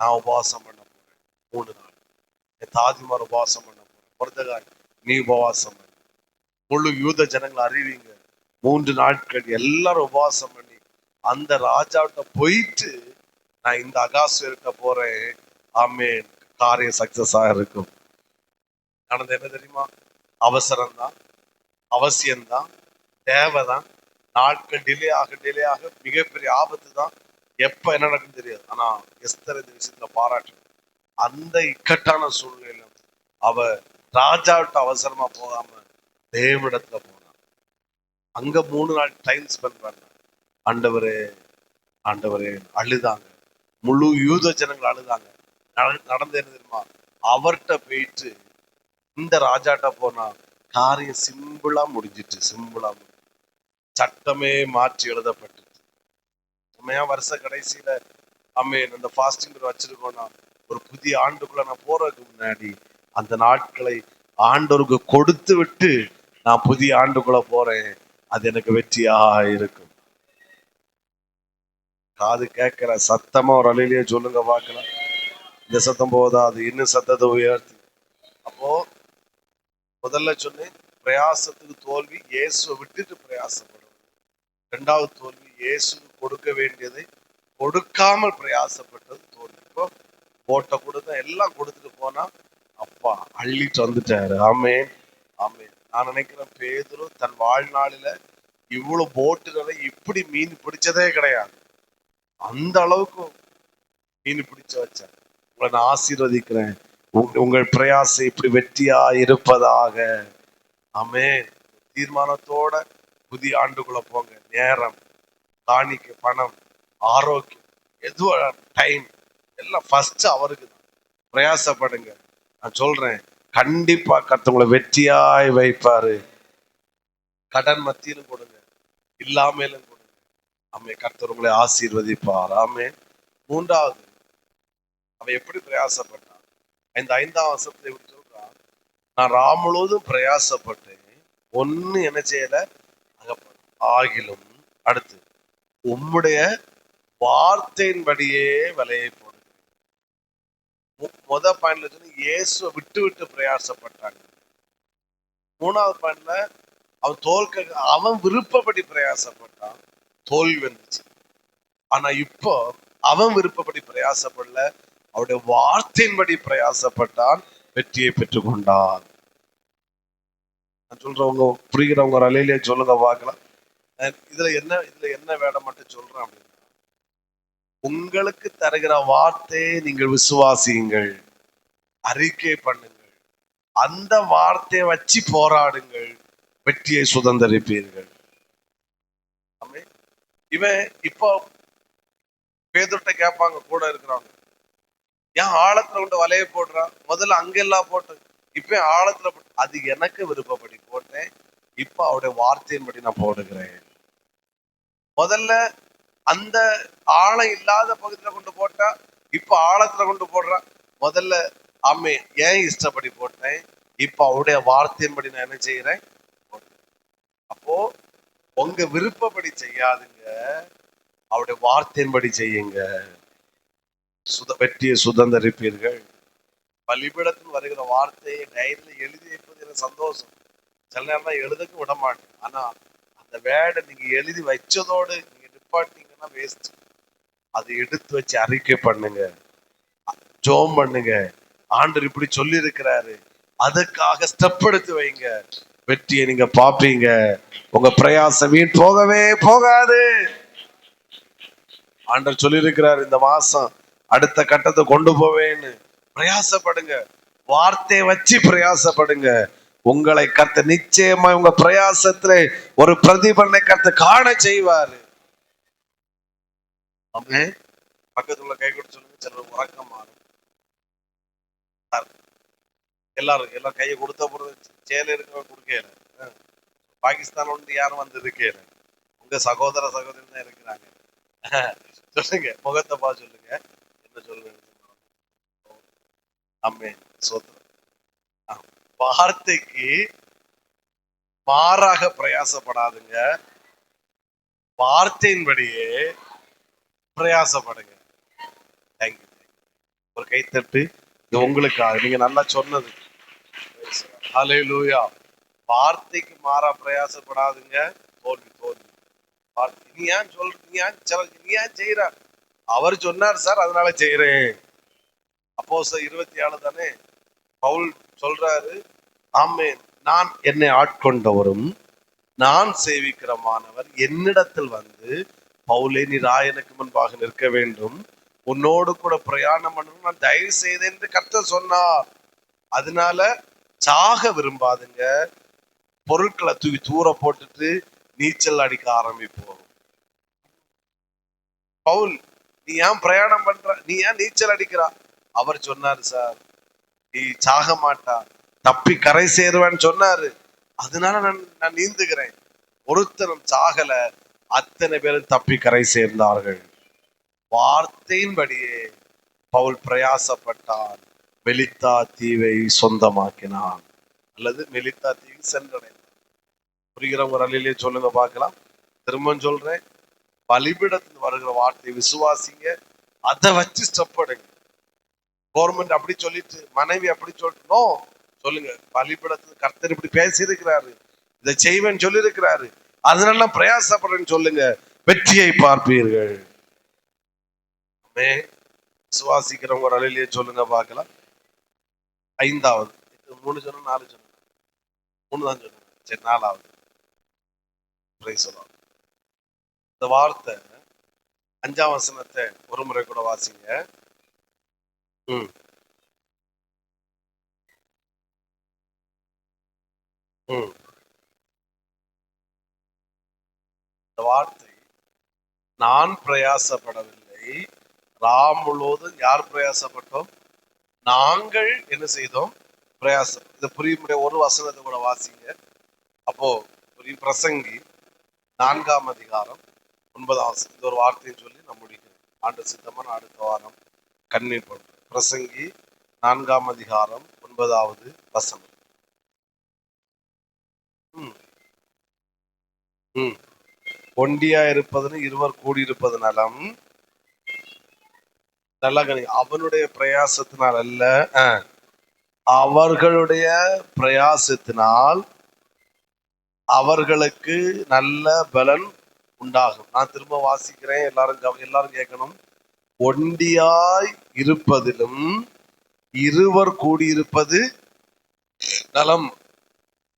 நான் உபவாசம் பண்ண போறேன் 3 நாள். என் தாதிமார் உபவாசம் பண்ண போறேன். பொறுத்தகாய் நீ உபவாசம் பண்ண, முழு யூத ஜனங்களை அறிவிங்க. 3 நாட்கள் எல்லாரும் உபவாசம் பண்ணி அந்த ராஜாட்ட போயிட்டு நான் இந்த அகாசுவர்கிட்ட போறேன். ஆமென். காரியம் சக்சஸ் இருக்கும். நடந்த என்ன தெரியுமா? அவசரம் தான், அவசியம்தான், தேவைதான். நாட்கள் டிலே ஆக மிகப்பெரிய ஆபத்து தான். எப்ப என்ன நடக்கும் தெரியாது. ஆனா எஸ்தர் இந்த விஷயத்துல பாராட்டு. அந்த இக்கட்டான சூழ்நிலையில அவ ராஜாவிட்ட அவசரமா போகாம தேவனிடத்துல போனா. அங்க 3 நாள் டைம் ஸ்பெண்ட் பண்ண. ஆண்டவரே ஆண்டவரே அழுதாங்க. முழு யூத ஜனங்கள் அழுதாங்க. நடந்த என்ன தெரியுமா? அவர்கிட்ட போயிட்டு இந்த ராஜாட்ட போனா காரியம் சிம்பிளா முடிஞ்சிட்டு. சிம்பிளா சட்டமே மாற்றி எழுதப்பட்டு. நம்ம ஏன் வருஷ கடைசியில அந்த ஃபாஸ்டிங் வச்சிருக்கோம்னா ஒரு புதிய ஆண்டுக்குள்ள நான் போறதுக்கு முன்னாடி அந்த நாட்களை ஆண்டவருக்கு கொடுத்து விட்டு நான் புதிய ஆண்டுக்குள்ள போறேன். அது எனக்கு வெற்றியா இருக்கும். காது கேட்கிற சத்தமா ஒரு அலையிலேயே சொல்லுங்க பார்க்கலாம். இந்த சத்தம் போதா, அது இன்னும் சத்தத்தை உயர்த்தி. அப்போ முதல்ல சொன்னேன், பிரயாசத்துக்கு தோல்வி இயேசுவை விட்டுட்டு பிரயாசப்படும். 2வது தோல்வி இயேசு கொடுக்க வேண்டியதை கொடுக்காமல் பிரயாசப்பட்டது தோல்வி. இப்போ போட்ட கொடுத்த எல்லாம் கொடுத்துட்டு போனா அப்பா அள்ளிட்டு வந்துட்டாரு. ஆமென் ஆமென். நான் நினைக்கிறேன் பேதுரு தன் வாழ்நாளில இவ்வளவு போட்டுகளை இப்படி மீன் பிடிச்சதே கிடையாது. அந்த அளவுக்கு மீன் பிடிச்சு வச்சார். உங்களை நான் ஆசீர்வதிக்கிறேன். உங்கள் பிரயாசம் இப்படி வெற்றியா இருப்பதாக. ஆமென். தீர்மானத்தோட புதிய ஆண்டுக்குள்ள போங்க. நேரம், காணிக்கை, பணம், ஆரோக்கியம், எதுவும் டைம் எல்லாம் ஃபர்ஸ்ட் அவருக்கு தான். பிரயாசப்படுங்க. நான் சொல்றேன், கண்டிப்பா கர்த்தர் உங்களை வெற்றியாய் வைப்பாரு. கடன் மத்தியிலும் கொடுங்க, இல்லாமலும் கொடுங்க. ஆமென். கர்த்தர் உங்களை ஆசீர்வதிப்பார். ஆமென். 3வது அவ எப்படி பிரயாசப்பட்டான்? இந்த 5ஆம் வசனத்தை எப்படி சொல்றான்? நான் ராம் முழுவதும் பிரயாசப்பட்டேன், ஒன்னு என்ன செய்யல ஆகிலும். அடுத்து உம்முடைய வார்த்தையின்படியே விலையை போடுங்க. பாயிண்ட்ல சொன்ன இயேசுவை விட்டு விட்டு பிரயாசப்பட்டாங்க. 3வது பாயிண்ட்ல அவன் விருப்பப்படி பிரயாசப்பட்டான், தோல்வி வந்துச்சு. ஆனா இப்போ அவன் விருப்பப்படி பிரயாசப்படல, அவருடைய வார்த்தையின்படி பிரயாசப்பட்டான், வெற்றியை பெற்றுக் கொண்டான். நான் சொல்றவங்க புரிகிறவங்க ஒரு அலையிலே சொல்லுங்க பார்க்கலாம். இதுல என்ன வேலை மட்டும் சொல்றேன் அப்படின்னா, உங்களுக்கு தருகிற வார்த்தையை நீங்கள் விசுவாசியுங்கள், அறிக்கை பண்ணுங்கள், அந்த வார்த்தையை வச்சு போராடுங்கள், வெற்றியை சுதந்திரிப்பீர்கள். இவன் இப்போ பேதுருட்ட கேட்பாங்க கூட இருக்கிறாங்க, ஏன் ஆழத்துல கொண்டு வலைய போடுறான்? முதல்ல அங்கெல்லாம் போட்டு இப்ப ஆழத்துல அது எனக்கு விருப்பப்படி போட்டேன், இப்ப அவருடைய வார்த்தையின்படி நான் போடுகிறேன். முதல்ல அந்த ஆழம் இல்லாத பகுதியில கொண்டு போட்டா, இப்ப ஆழத்துல கொண்டு போடுறான். முதல்ல ஆமே ஏன் இஷ்டப்படி போட்டேன், இப்ப அவருடைய வார்த்தையின்படி நான் என்ன செய்யறேன். அப்போ உங்க விருப்பப்படி செய்யாதுங்க, அவருடைய வார்த்தையின்படி செய்யுங்க, வெற்றியை சுதந்திரிப்பீர்கள். பலிபீடத்தில் வருகிற வார்த்தையை டைரியில எழுதி வைப்பது எனக்கு சந்தோஷம். சில நேரம் எழுதுக்கு விட மாட்டேன். ஆனா அந்த வேர்டை நீங்க எழுதி வச்சதோடு நீங்க நிப்பாட்டிங்கன்னா வேஸ்ட். அதை எடுத்து வச்சு அறிக்கை பண்ணுங்க, ஜோம் பண்ணுங்க. ஆண்டவர் இப்படி சொல்லி இருக்கிறாரு, அதுக்காக ஸ்டெப் எடுத்து வைங்க. வெற்றியை நீங்க பாப்பீங்க. உங்க பிரயாசம் வீண் போகவே போகாது. ஆண்டவர் சொல்லி இருக்கிறார், இந்த மாசம் அடுத்த கட்டத்தை கொண்டு போவேன்னு. பிரயாசப்படுங்க, வார்த்தையை வச்சு பிரயாசப்படுங்க. உங்களை கர்த்தர் நிச்சயமா உங்க பிரயாசத்துல ஒரு பிரதிபலனை கர்த்தர் காண செய்வாரு. ஆமென். பக்கத்துல கை கொடுத்து சொல்லுங்க, சிலர் உறக்கம் மாறும். எல்லாரும் கையை கொடுத்த போறது சேல இருக்க கொடுக்கல. பாகிஸ்தான் வந்து யாரும் வந்து இருக்கல, உங்க சகோதர சகோதரி தான் இருக்கிறாங்க. சொல்லுங்க, முகத்தை பா சொல்லுங்க, என்ன சொல்லுங்க. ஆமென், சோத்திரம். வார்த்தைக்கு மாறாக பிரயாசப்படாதுங்க, வார்த்தையின்படியே பிரயாசப்படுங்க. தேங்க்யூ. ஒரு கைத்தட்டு இது உங்களுக்காக, நீங்க நல்லா சொன்னது. ஹல்லேலூயா. வார்த்தைக்கு மாறா பிரயாசப்படாதுங்க, தோல்வி தோல்வி. நீ ஏன் சொல்ற, நீ ஏன் செய்யற, அவர் சொன்னார் சார் அதனால செய்யறேன். அப்போஸ்தலர் 27 தானே பவுல் சொல்றாரு. ஆமென். நான் என்னை ஆட்கொண்டவரும் நான் சேவிக்கிறமானவர் என்னிடத்தில் வந்து, பவுலே நீ ராயனுக்கு முன்பாக நிற்க வேண்டும், உன்னோடு கூட பிரயாணம் பண்ணணும் நான் தயவு செய்தேன் என்று கர்த்தர் சொன்னார். அதனால சாக விரும்பாதுங்க, பொருட்களை தூக்கி தூர போட்டுட்டு நீச்சல் அடிக்க ஆரம்பிப்போம். பவுல், நீ ஏன் பிரயாணம் பண்ற, நீ ஏன் நீச்சல் அடிக்கிறா, அவர் சொன்னாரு சார் நீ சாக மாட்டா, தப்பி கரை சேருவேன்னு சொன்னாரு, அதனால நான் நீந்துகிறேன். ஒருத்தனும் சாகல, அத்தனை பேரும் தப்பி கரை சேர்ந்தார்கள். வார்த்தையின்படியே பவுல் பிரயாசப்பட்டான், மெலித்தா தீவை சொந்தமாக்கினான், அல்லது மெலித்தா தீவை சென்றடைந்தான். புரிகிறவங்க அலையிலே சொல்லுங்க பார்க்கலாம். திரும்ப சொல்றேன், பலிபீடத்தில் வருகிற வார்த்தையை விசுவாசிங்க, அதை வச்சு ஸ்டெப் எடுங்க. கவர்மெண்ட் அப்படி சொல்லிட்டு, மனைவி அப்படி சொல்லணும் சொல்லுங்க, பலிபீடத்தில் கர்த்தர் இப்படி பேசி இருக்கிறாரு, இதை செய்வேன்னு சொல்லி இருக்கிறாரு, அதனால பிரயாசப்படுறேன்னு சொல்லுங்க, வெற்றியை பார்ப்பீர்கள். விசுவாசிக்கிறவங்க ஒரு அலையிலேயே சொல்லுங்க பார்க்கலாம். 5வது, 3 சொன்ன 4 சொன்ன 3 தான் சொன்ன, சரி 4வது. இந்த வார்த்தை 5ஆம் வசனத்தை ஒரு முறை கூட வாசிங்க. இந்த வார்த்தை, நான் பிரயாசப்படவில்லை, ராம் முழுவதும் யார் பிரயாசப்பட்டோம், நாங்கள் என்ன செய்தோம், பிரயாசம். இதை புரியும்படிய ஒரு வசனத்தை கூட வாசிங்க. அப்போ புரியும். பிரசங்கி 4ஆம் அதிகாரம் 9ஆம் வசனம். இந்த ஒரு வார்த்தையை சொல்லி நான் முடிக்கிறேன். ஆண்டு சித்தமான அடுத்த வாரம் கண்ணீர் போட்டு. பிரசங்கி 4ஆம் அதிகாரம் 9வது வசனம். ஒண்டியா இருப்பதுன்னு இருவர் கூடியிருப்பது நலம். நல்லா அவனுடைய பிரயாசத்தினால் அல்ல, அவர்களுடைய பிரயாசத்தினால் அவர்களுக்கு நல்ல பலன் உண்டாகும். நான் திரும்ப வாசிக்கிறேன், எல்லாரும் கேட்கணும். ஒண்டியாய் இருப்பதிலும் இருவர் கூடியிருப்பது நலம்.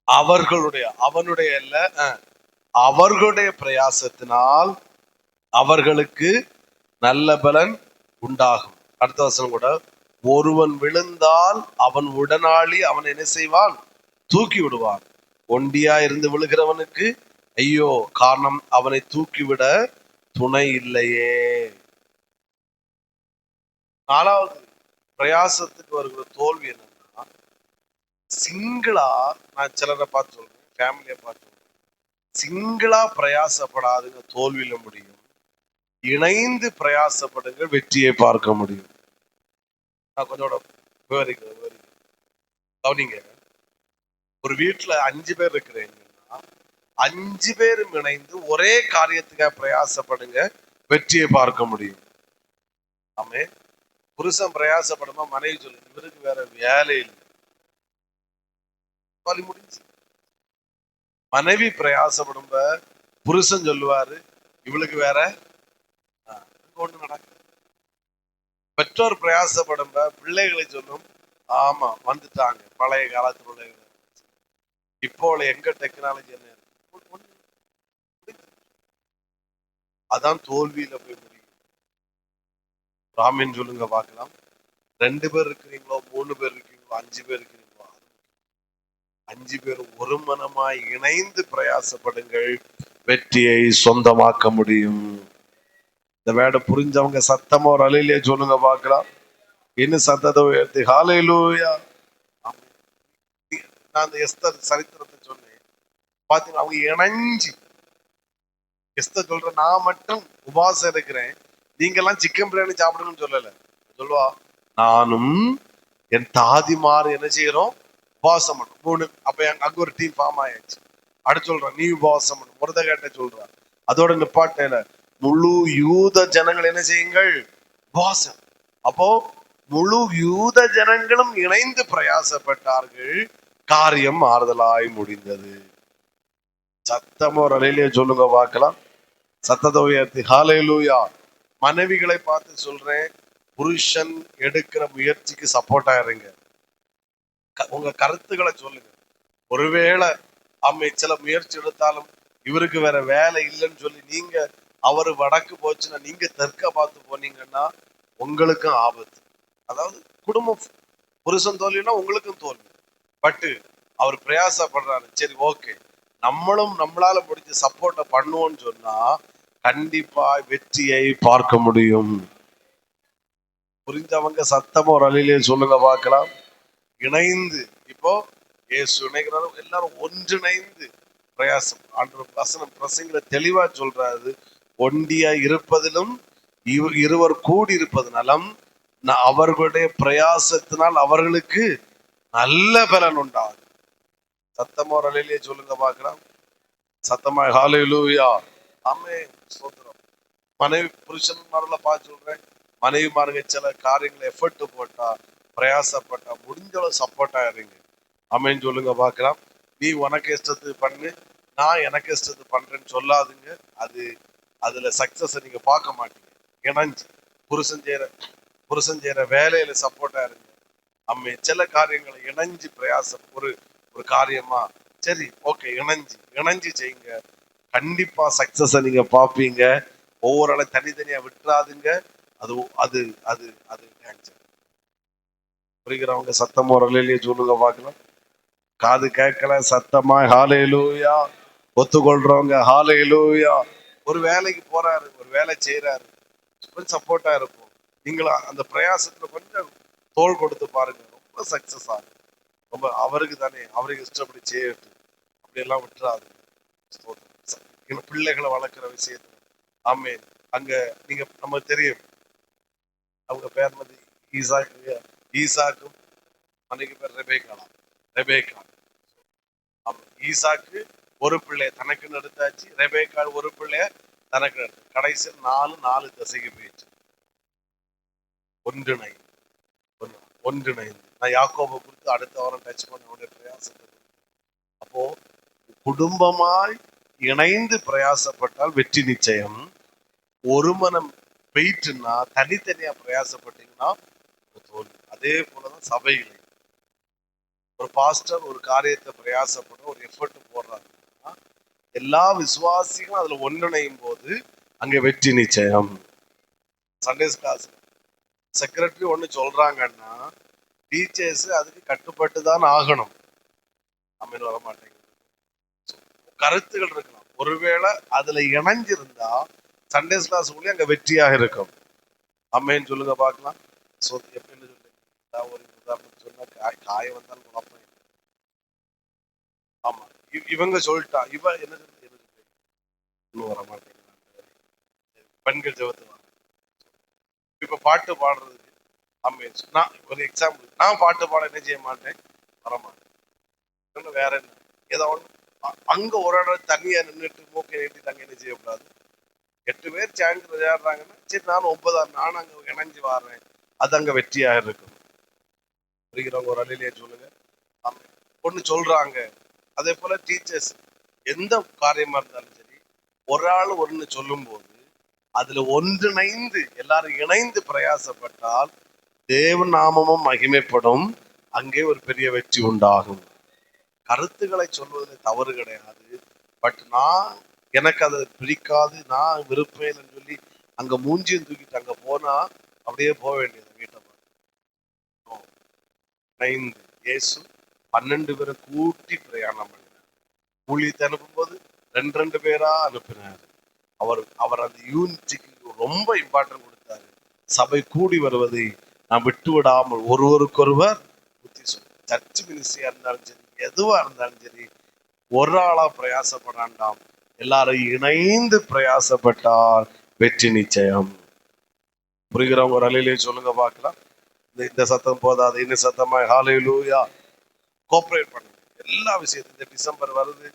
அவனுடைய அல்ல, அவர்களுடைய பிரயாசத்தினால் அவர்களுக்கு நல்ல பலன் உண்டாகும். அடுத்த வசனம் கூட, ஒருவன் விழுந்தால் அவன் உடனாளி அவன் என்ன செய்வான், தூக்கி விடுவான். ஒண்டியா இருந்து விழுகிறவனுக்கு ஐயோ, காரணம் அவனை தூக்கிவிட துணை இல்லையே. 4வது, பிரயாசத்துக்கு வருகிற தோல்வி என்னன்னா, சிங்கிளா, நான் சிலரை பார்த்து சொல்றேன், ஃபேமிலியை பார்த்து சொல்றேன், சிங்கிளா பிரயாசப்படாதுங்க, தோல்வியில முடியும். இணைந்து பிரயாசப்படுங்க, வெற்றியை பார்க்க முடியும். நான் கொஞ்சம் விவரிக்கிறேன். கவனிங்க. ஒரு வீட்டுல 5 பேர் இருக்கிறீங்கன்னா 5 பேரும் இணைந்து ஒரே காரியத்துக்காக பிரயாசப்படுங்க, வெற்றியை பார்க்க முடியும். ஆமே. புருஷன் பிரயாசப்படுமா, மனைவி சொல்லு இவருக்கு வேற வேலை இல்லை, முடிஞ்சு. மனைவி பிரயாசப்படும் புருஷன் சொல்லுவாரு இவளுக்கு வேற ஒண்ணு நடக்கும். பெற்றோர் பிரயாசப்படும் பிள்ளைகளை சொல்லும், ஆமா வந்துட்டாங்க பழைய காலத்து பிள்ளைகள். இப்போ எங்க டெக்னாலஜி என்ன அதான் தோல்வியில போய் முடியும். ராமின் சொல்லுங்க பார்க்கலாம். 2 பேர் இருக்கிறீங்களோ, 3 பேர் இருக்கீங்களோ, 5 பேர் இருக்கிறீங்களோ, 5 பேரும் ஒரு மனமாய் இணைந்து பிரயாசப்படுங்கள், வெற்றியை சொந்தமாக்க முடியும். இந்த வேட புரிஞ்சவங்க சத்தமா ஒரு அலையிலே சொல்லுங்க பார்க்கலாம். இன்னும் சத்தத்தை உயர்த்தி ஹல்லேலூயா. நான் அந்த எஸ்தர் சரித்திரத்தை சொன்னேன் பாத்தீங்கன்னா, அவங்க இணைஞ்சு எஸ்தர் சொல்ற நான் மட்டும் உபவாசம் இருக்கிறேன், நீங்க எல்லாம் சிக்கன் பிரியாணி சாப்பிடணும்னு சொல்லல. சொல்லுவா நானும் என் தாதிமார் என்ன செய்யறோம், உபவாசம் பண்ணும் 3. அப்ப அங்க ஒரு டீம் ஃபார்ம் ஆயாச்சு. அடுத்து சொல்றான் நீ உபவாசம் பண்ணும், முருத கேட்ட சொல்றான். அதோட நிப்பாட்டையில முழு யூத ஜனங்கள் என்ன செய்யுங்கள், உபவாசம். அப்போ முழு யூத ஜனங்களும் இணைந்து பிரயாசப்பட்டார்கள், காரியம் ஆறுதலாய் முடிந்தது. சத்தமோ ரலையிலே சொல்லுங்க பார்க்கலாம். சத்தத்தை உயர்த்தி ஹல்லேலூயா. மனைவிகளை பார்த்து சொல்றேன், புருஷன் எடுக்கிற முயற்சிக்கு சப்போர்ட் ஆயிருங்க. உங்க கருத்துக்களை சொல்லுங்க. ஒருவேளை அம்மை சில முயற்சி எடுத்தாலும் இவருக்கு வேற வேலை இல்லைன்னு சொல்லி நீங்க அவரு வடக்கு போச்சுன்னா நீங்க தெற்க பார்த்து போனீங்கன்னா உங்களுக்கும் ஆபத்து. அதாவது குடும்பம் புருஷன் தோல்வினா உங்களுக்கும் தோல்வி. பட்டு அவர் பிரயாசப்படுறாரு, சரி ஓகே நம்மளும் நம்மளால முடிஞ்ச சப்போர்ட்டை பண்ணுவோம்னு சொன்னா கண்டிப்பா வெற்றியை பார்க்க முடியும். புரிஞ்சவங்க சத்தமா ஒரு அலையிலே சொல்லுங்க பார்க்கலாம். இணைந்து இப்போ இயேசு இணைகிறாரும், எல்லாரும் ஒன்றிணைந்து பிரயாசம். ஆண்டவர் வசனம் பிரசங்கில தெளிவா சொல்றாரு, ஒண்டியா இருப்பதிலும் இருவர் கூடி இருப்பதனாலும் அவர்களுடைய பிரயாசத்தினால் அவர்களுக்கு நல்ல பலன் உண்டாகும். சத்தமா ஒரு அலையிலே சொல்லுங்க பார்க்கலாம். சத்தமா ஹல்லேலூயா. ஆமென் ஸ்தோத்திரம். மனைவி புருஷன்மார்ல பார்த்து சொல்றேன், மனைவிமாருங்க சில காரியங்களை எஃபர்ட் போட்டா பிரயாசப்பட்டா முடிஞ்சளவு சப்போர்ட்டா இருங்க. ஆமென் சொல்லுங்க பார்க்கலாம். நீ உனக்கு இஷ்டத்து பண்ணு, நான் எனக்கு இஷ்டத்து பண்றேன்னு சொல்லாதுங்க. அதுல சக்சஸ் நீங்க பார்க்க மாட்டீங்க. இணைஞ்சு புருஷன் செய்யற வேலையில சப்போர்ட்டா இருங்க. அம்மே சில காரியங்களை இணைஞ்சு பிரயாசம் ஒரு காரியமா சரி ஓகே இணைஞ்சு செய்யுங்க, கண்டிப்பா சக்சஸ் நீங்க பார்ப்பீங்க. ஒவ்வொரு ஆளை தனித்தனியா விட்டுறாதுங்க. அது அது அது அது புரிகிறவங்க சத்தம் ஒரு அலையிலேயே சொல்லுங்க பார்க்கலாம். காது கேட்கல சத்தமா ஹல்லேலூயா. ஒத்துக்கொள்றவங்க ஹல்லேலூயா. ஒரு வேலைக்கு போறாரு, ஒரு வேலை செய்யறாரு, கொஞ்சம் சப்போர்ட்டா இருக்கும். நீங்களா அந்த பிரயாசத்துல கொஞ்சம் தோள் கொடுத்து பாருங்க, ரொம்ப சக்சஸ் ஆகும். ரொம்ப அவருக்கு தானே, அவருக்கு இஷ்டப்படி செய்யட்டும், அப்படி எல்லாம் விட்டுறாது. பிள்ளைகளை வளர்க்குற விஷயத்துல ஆமென். அங்க நீங்க நமக்கு தெரியும் அவங்க பேர் வந்து ஈசாக்கும் மனைவி பேர் ரெபேக்கா. ஈசாக்கு ஒரு பிள்ளைய தனக்குன்னு எடுத்தாச்சு, ரெபேக்கா ஒரு பிள்ளைய தனக்கு எடுத்து, கடைசி 4 திசைக்கு போயிடுச்சு. ஒன்றிணைந்து நான் யாக்கோபை குறித்து அடுத்த வாரம் டச் பண்ண பிரயாசத்தை. அப்போ குடும்பமாய் இணைந்து பிரயாசப்பட்டால் வெற்றி நிச்சயம். ஒரு மனம் போயிட்டுன்னா தனித்தனியா பிரயாசப்பட்டீங்கன்னா தோல்வி. அதே போலதான் சபைகளை ஒரு பாஸ்டர் ஒரு காரியத்தை பிரயாசப்பட ஒரு எஃபர்ட் போடுறாங்கன்னா எல்லா விசுவாசிகளும் அதுல ஒன்றிணையும் போது அங்க வெற்றி நிச்சயம். சண்டேஸ் கிளாஸ் செக்ரட்டரி ஒண்ணு சொல்றாங்கன்னா டீச்சர்ஸ் அதுக்கு கட்டுப்பட்டு தான் ஆகணும். அம்மன் வர மாட்டேங்குது. கருத்துகள் இருக்கலாம், ஒருவேளை அதுல இணைஞ்சிருந்தா சண்டேஸ் கிளாஸ் கூட அங்க வெற்றியாக இருக்கும். அம்மேன்னு சொல்லுங்க பார்க்கலாம். எப்படின்னு சொல்லி ஒரு உதாரணம் சொன்னா காயம் வந்தாலும் குழப்பம். ஆமா இவங்க சொல்லிட்டா இவ என்ன இன்னும் வர மாட்டேங்கிறாங்க. பெண்கள் ஜெபத்து இப்ப பாட்டு பாடுறதுக்கு நான் ஒரு எக்ஸாம்பிள், நான் பாட்டு பாட என்ன செய்ய மாட்டேன், வரமாட்டேன். வேற என்ன, ஏதோ ஒண்ணு அங்க ஒரு இடம் தனியா நின்றுட்டு மூக்கை நீட்டி தங்க என்ன செய்யக்கூடாது. 8 பேர் சேர்ந்து விளையாடுறாங்கன்னா சரி நானும் 9 நானும் அங்க இணைஞ்சு வாடுறேன், அது அங்க வெற்றியாக இருக்கும். புரிகிறவங்க ஒரு அலையிலேயே சொல்லுங்க. ஒண்ணு சொல்றாங்க. அதே போல டீச்சர்ஸ் எந்த காரியமா இருந்தாலும் சரி, ஒரு ஆள் ஒண்ணு சொல்லும் போது அதுல ஒன்றிணைந்து எல்லாரும் இணைந்து பிரயாசப்பட்டால் தேவ நாமமும் மகிமைப்படும், அங்கே ஒரு பெரிய வெற்றி உண்டாகும். கருத்துக்களை சொல்வதில் தவறு கிடையாது. பட் எனக்கு அதை பிடிக்காது, நான் விருப்பேன்னு சொல்லி அங்க மூஞ்சியும் தூக்கிட்டு அங்க போனா அப்படியே போக வேண்டியது வீட்டை. இயேசு 12 பேரை கூட்டி பிரயாணம் பண்ணினார். ஊழியத்தை அனுப்பும் போது 2 பேரா அனுப்பினார். அவர் அந்த யூனிட்டிக்கு ரொம்ப இம்பார்ட்டன்ட் கொடுத்தாரு. சபை கூடி வருவதை நாம் விட்டு விடாமல் ஒருவருக்கொருவர் புத்தி சொல்லி, சர்ச் மினிஸ்ட்ரியா இருந்தாலும் சரி, எதுவா இருந்தாலும் சரி, ஒரு ஆளா பிரயாசப்படாண்டாம், எல்லாரும் இணைந்து பிரயாசப்பட்டால் வெற்றி நிச்சயம். புரிகிறவங்க ஒரு அலையிலேயே சொல்லுங்க பார்க்கலாம். இந்த சத்தம் போதாது, இன்னும் சத்தமா ஹல்லேலூயா. கோஆப்ரேட் பண்ணுங்க எல்லா விஷயத்தையும். இந்த டிசம்பர் வருது,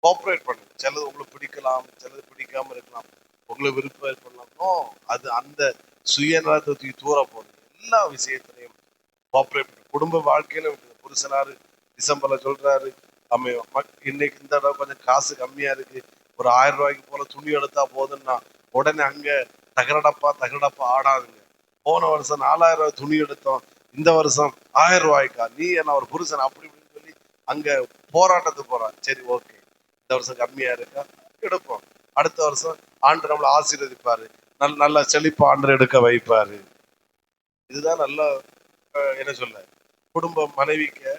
கோஆப்ரேட் பண்ணுங்க. சிலது உங்களுக்கு பிடிக்கலாம், சிலது பிடிக்காம இருக்கலாம், உங்களுக்கு விருப்பம் பண்ணலாம். அது அந்த சுயநலத்தை தூர போடுங்க. எல்லா விஷயத்திலையும் கோஆப்ரேட் பண்ணுங்க. குடும்ப வாழ்க்கையில புருஷனாரு டிசம்பர்ல சொல்றாரு, இன்னைக்கு இந்த தடவை கொஞ்சம் காசு கம்மியா இருக்கு, ஒரு 1000 ரூபாய்க்கு போல துணி எடுத்தா போதுன்னா உடனே அங்க தகரடப்பா ஆடாதுங்க. போன வருஷம் 4000 ரூபாய் துணி எடுத்தோம், இந்த வருஷம் 1000 ரூபாய்க்கா, நீ என்ன ஒரு புருஷன் அப்படி இப்படின்னு சொல்லி அங்க போராட்டத்துக்கு போறான். சரி ஓகே, இந்த வருஷம் கம்மியா இருக்கா, எடுப்போம். அடுத்த வருஷம் ஆண்டு நம்மளை ஆசீர்வதிப்பாரு, நல்ல செழிப்பா ஆண்டு எடுக்க வைப்பாரு. இதுதான் நல்ல என்ன சொல்ல, குடும்பம். மனைவிக்கு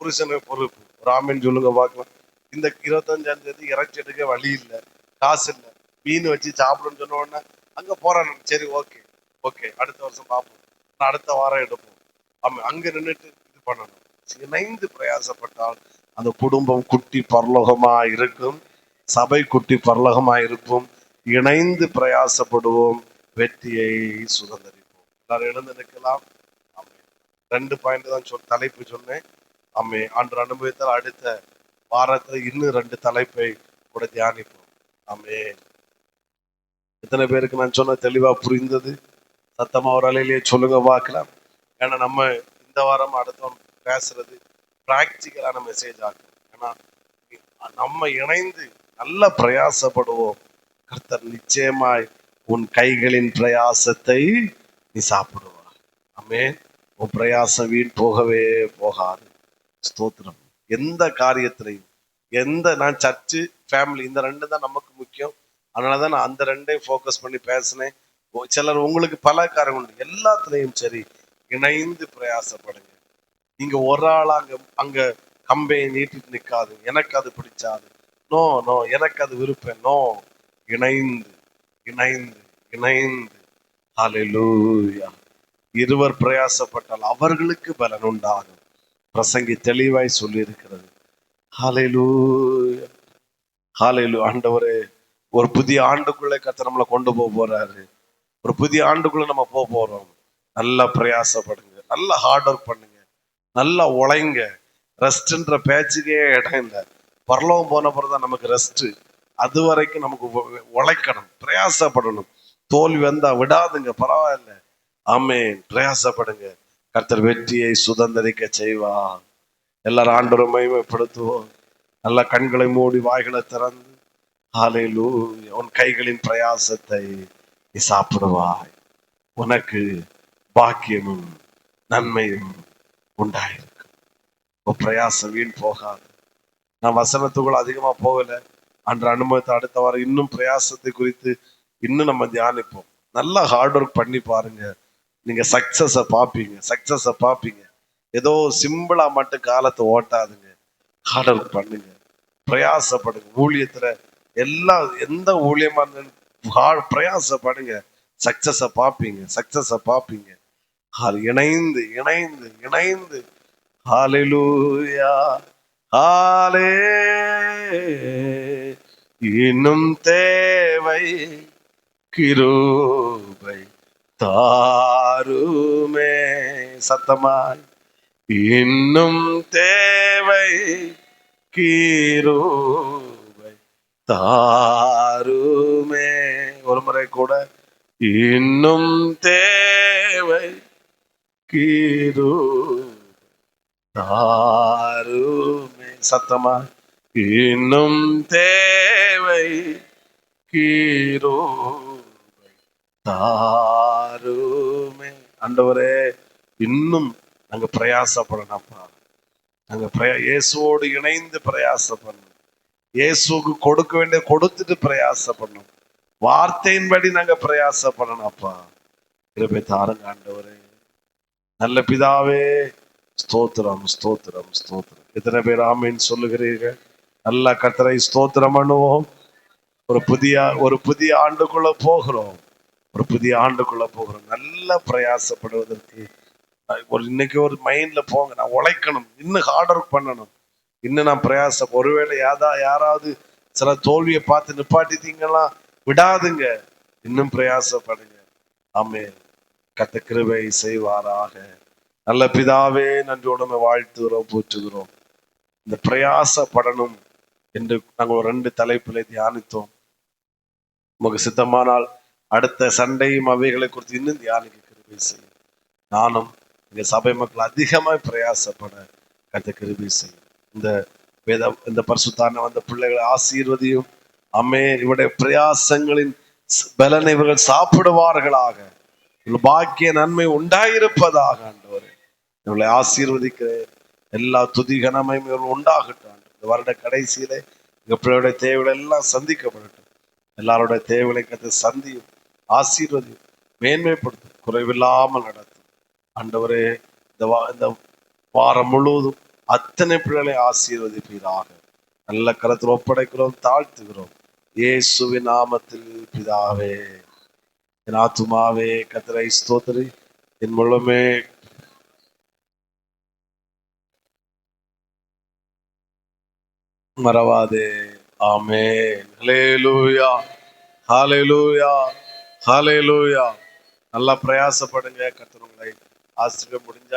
புருஷனுக்கு பொறுப்பு. ஒரு ஆமீன் சொல்லுங்க பார்க்கலாம். இந்த 25ஆம் தேதி இறைச்சி எடுக்க வழி இல்லை, காசு இல்லை, மீன் வச்சு சாப்பிடுன்னு சொன்ன உடனே அங்க போறாங்க. சரி ஓகே அடுத்த வருஷம் பார்ப்போம், அடுத்த வாரம் எடுப்போம். அங்க நின்றுட்டு இது பண்ணணும். இணைந்து பிரயாசப்பட்டால் அந்த குடும்பம் குட்டி பரலோகமா இருக்கும், சபை குட்டி பரலோகமா இருக்கும். இணைந்து பிரயாசப்படுவோம், வெற்றியை சுதந்திரிப்போம். எல்லாரும் எழுந்து நிற்கலாம். 2 பாயிண்ட் தான் தலைப்பு சொன்னேன். அன்று அனுபவித்தால் அடுத்த வாரத்துல இன்னும் 2 தலைப்பை கூட தியானிப்போம். எத்தனை பேருக்கு நான் சொன்ன தெளிவா புரிந்தது? சத்தமா ஒரு அலையிலேயே சொல்லுங்க பார்க்கலாம். ஏன்னா நம்ம இந்த வாரம் அடுத்த பேசுறது பிராக்டிக்கலான மெசேஜ் ஆகும். ஏன்னா நம்ம இணைந்து நல்ல பிரயாசப்படுவோம். கர்த்தர் நிச்சயமாய் உன் கைகளின் பிரயாசத்தை நீ சாப்பிடுவார். உன் பிரயாசம் வீண் போகவே போகாது. ஸ்தோத்திரம். எந்த காரியத்திலையும் நான் சர்ச்சு ஃபேமிலி இந்த 2 தான் நமக்கு முக்கியம். அதனாலதான் நான் அந்த 2ஐயும் ஃபோக்கஸ் பண்ணி பேசினேன். சிலர் உங்களுக்கு பல காரியம் உண்டு. எல்லாத்துலயும் சரி, இணைந்து பிரயாசப்படுங்க. நீங்க ஒரு ஆளா அங்க கம்பையை நீட்டிட்டு நிக்காது, எனக்கு அது பிடிச்சாது, நோ எனக்கு அது விருப்பம், நோ. இணைந்து இணைந்து இணைந்து ஹல்லேலூயா. இருவர் பிரயாசப்பட்டால் அவர்களுக்கு பலன் உண்டாகும். பிரசங்கி தெளிவாய் சொல்லி இருக்கிறது. ஹல்லேலூயா ஹல்லேலூயா. ஆண்டவரே, ஒரு புதிய ஆண்டுக்குள்ளே கர்த்தர் நம்மளை கொண்டு போறாரு. ஒரு புதிய ஆண்டுக்குள்ள நம்ம போறோம். நல்லா பிரயாசப்படுங்க, நல்லா ஹார்ட் ஒர்க் பண்ணுங்க, நல்லா உழைங்க. ரெஸ்ட்ன்ற பேச்சுக்கே இடம் இல்லை. பரலோகம் போன பிறகுதான் நமக்கு ரெஸ்ட். அது வரைக்கும் நமக்கு உழைக்கணும், பிரயாசப்படணும். தோல்வி வந்தா விடாதுங்க, பரவாயில்ல. பிரயாசப்படுங்க. கர்த்தர் வெற்றியை சுதந்திரிக்க செய்வா. எல்லாரும் ஆண்டவரை மகிமைப்படுத்துவோம். நல்ல கண்களை மூடி வாய்களை திறந்து ஹல்லேலூயா. உன் கைகளின் பிரயாசத்தை நீ சாப்பிடுவாய், உனக்கு பாக்கியமும் நன்மையும் உண்டாயிருக்கும். உன் பிரயாசம் வீண் போகாது. நான் வசனத்துக்குள்ள அதிகமா போகல. அன்று அனுபவத்தை அடுத்த வாரம் இன்னும் பிரயாசத்தை குறித்து இன்னும் நம்ம தியானிப்போம். நல்லா ஹார்ட் ஒர்க் பண்ணி பாருங்க, நீங்க சக்சஸ பாப்பீங்க. ஏதோ சிம்பிளா மட்டும் காலத்தை ஓட்டாதுங்க. ஹார்ட் ஒர்க் பண்ணுங்க, பிரயாசப்படுங்க. ஊழியத்துல எந்த ஊழியமா இருந்தாலும் பிரயாசப்படுங்க. சக்சஸ பாப்பீங்க. இணைந்து இணைந்து இணைந்து ஹல்லேலூயா. இன்னும் தேவை கிருபை தாருமே, சத்தமாய் இன்னும் தேவை கிருபை தாருமே. ஒரு முறை கூட இன்னும் தேவை கிருபை தாருமே. சத்தமா இன்னும் தேவை கிருபை தாருமே. ஆண்டவரே, இன்னும் நாங்க பிரயாசப்படணும்ப்பா. நாங்க இயேசுவோடு இணைந்து பிரயாசப்படணும். இயேசுக்கு கொடுக்க வேண்டிய கொடுத்துட்டு பிரயாசப்படணும். வார்த்தையின்படி நாங்க பிரயாசப்படணும் அப்பா. கிருபை தாருங்க ஆண்டவரே. நல்ல பிதாவே, ஸ்தோத்திரம் ஸ்தோத்திரம் ஸ்தோத்திரம். எத்தனை பேர் ஆமீன் சொல்லுகிறீர்கள்? நல்ல கர்த்தரை ஸ்தோத்திரம் பண்ணுவோம். ஒரு புதிய ஆண்டுக்குள்ள போகிறோம். ஒரு புதிய ஆண்டுக்குள்ள போகிறோம். நல்லா பிரயாசப்படுவதற்கு இன்னைக்கு ஒரு மைண்ட்ல போங்க. நான் உழைக்கணும், இன்னும் ஹார்ட் ஒர்க் பண்ணணும், இன்னும் நான் பிரயாசம். ஒருவேளை யாராவது சில தோல்வியை பார்த்து நிப்பாட்டித்தீங்களா, விடாதுங்க, இன்னும் பிரயாசப்படுங்க. ஆமென். கர்த்தர் கிருபை செய்வாராக. நல்ல பிதாவே, நன்றியோடு வாழ்த்துகிறோம், போற்றுகிறோம். இந்த பிரயாசப்படணும் என்று நாங்கள் 2 தலைப்பிலே தியானித்தோம். உமக்கு சித்தமானால் அடுத்த சண்டையும் அவைகளை குறித்து இன்னும் தியானிக்க கிருபை செய்யும். நானும் எங்க சபை மக்கள் அதிகமாய் பிரயாசப்பட கர்த்தர் கிருபை செய்யும். இந்த பரிசுத்தான வந்த பிள்ளைகளை ஆசீர்வதியும். ஆமென். இவருடைய பிரயாசங்களின் பலனை இவர்கள் சாப்பிடுவார்களாக. பாக்கிய நன்மை உண்டாயிருப்பதாக. ஆண்டவரே, இவர்களை ஆசீர்வதிக்க எல்லா துதிகனமையும் இவர்கள் உண்டாகட்டும். இந்த வருட கடைசியில எங்க பிள்ளையுடைய தேவைகளை எல்லாம் சந்திக்கப்படட்டும். எல்லாருடைய தேவைகளை கர்த்தர் சந்தியும், ஆசீர்வதியும், மேன்மைப்படுத்தும், குறைவில்லாமல் நடத்தும். ஆண்டவரே, இந்த வாரம் முழுவதும் அத்தனை பிள்ளைகளை ஆசீர்வதிப்பீராக. நல்ல கரத்தில் ஒப்படைக்கிறோம், தாழ்த்துகிறோம். இயேசுவின் நாமத்தில் பிதாவே. என் ஆத்துமாவே கர்த்தரை ஸ்தோத்திரி, என் முழுமே மறவாதே. ஆமென். ஹல்லேலூயா, ஹல்லேலூயா, ஹல்லேலூயா. நல்லா பிரயாசப்படுங்க. கர்த்தர் உங்களை ஆசீர்வதிக்க முடிஞ்சா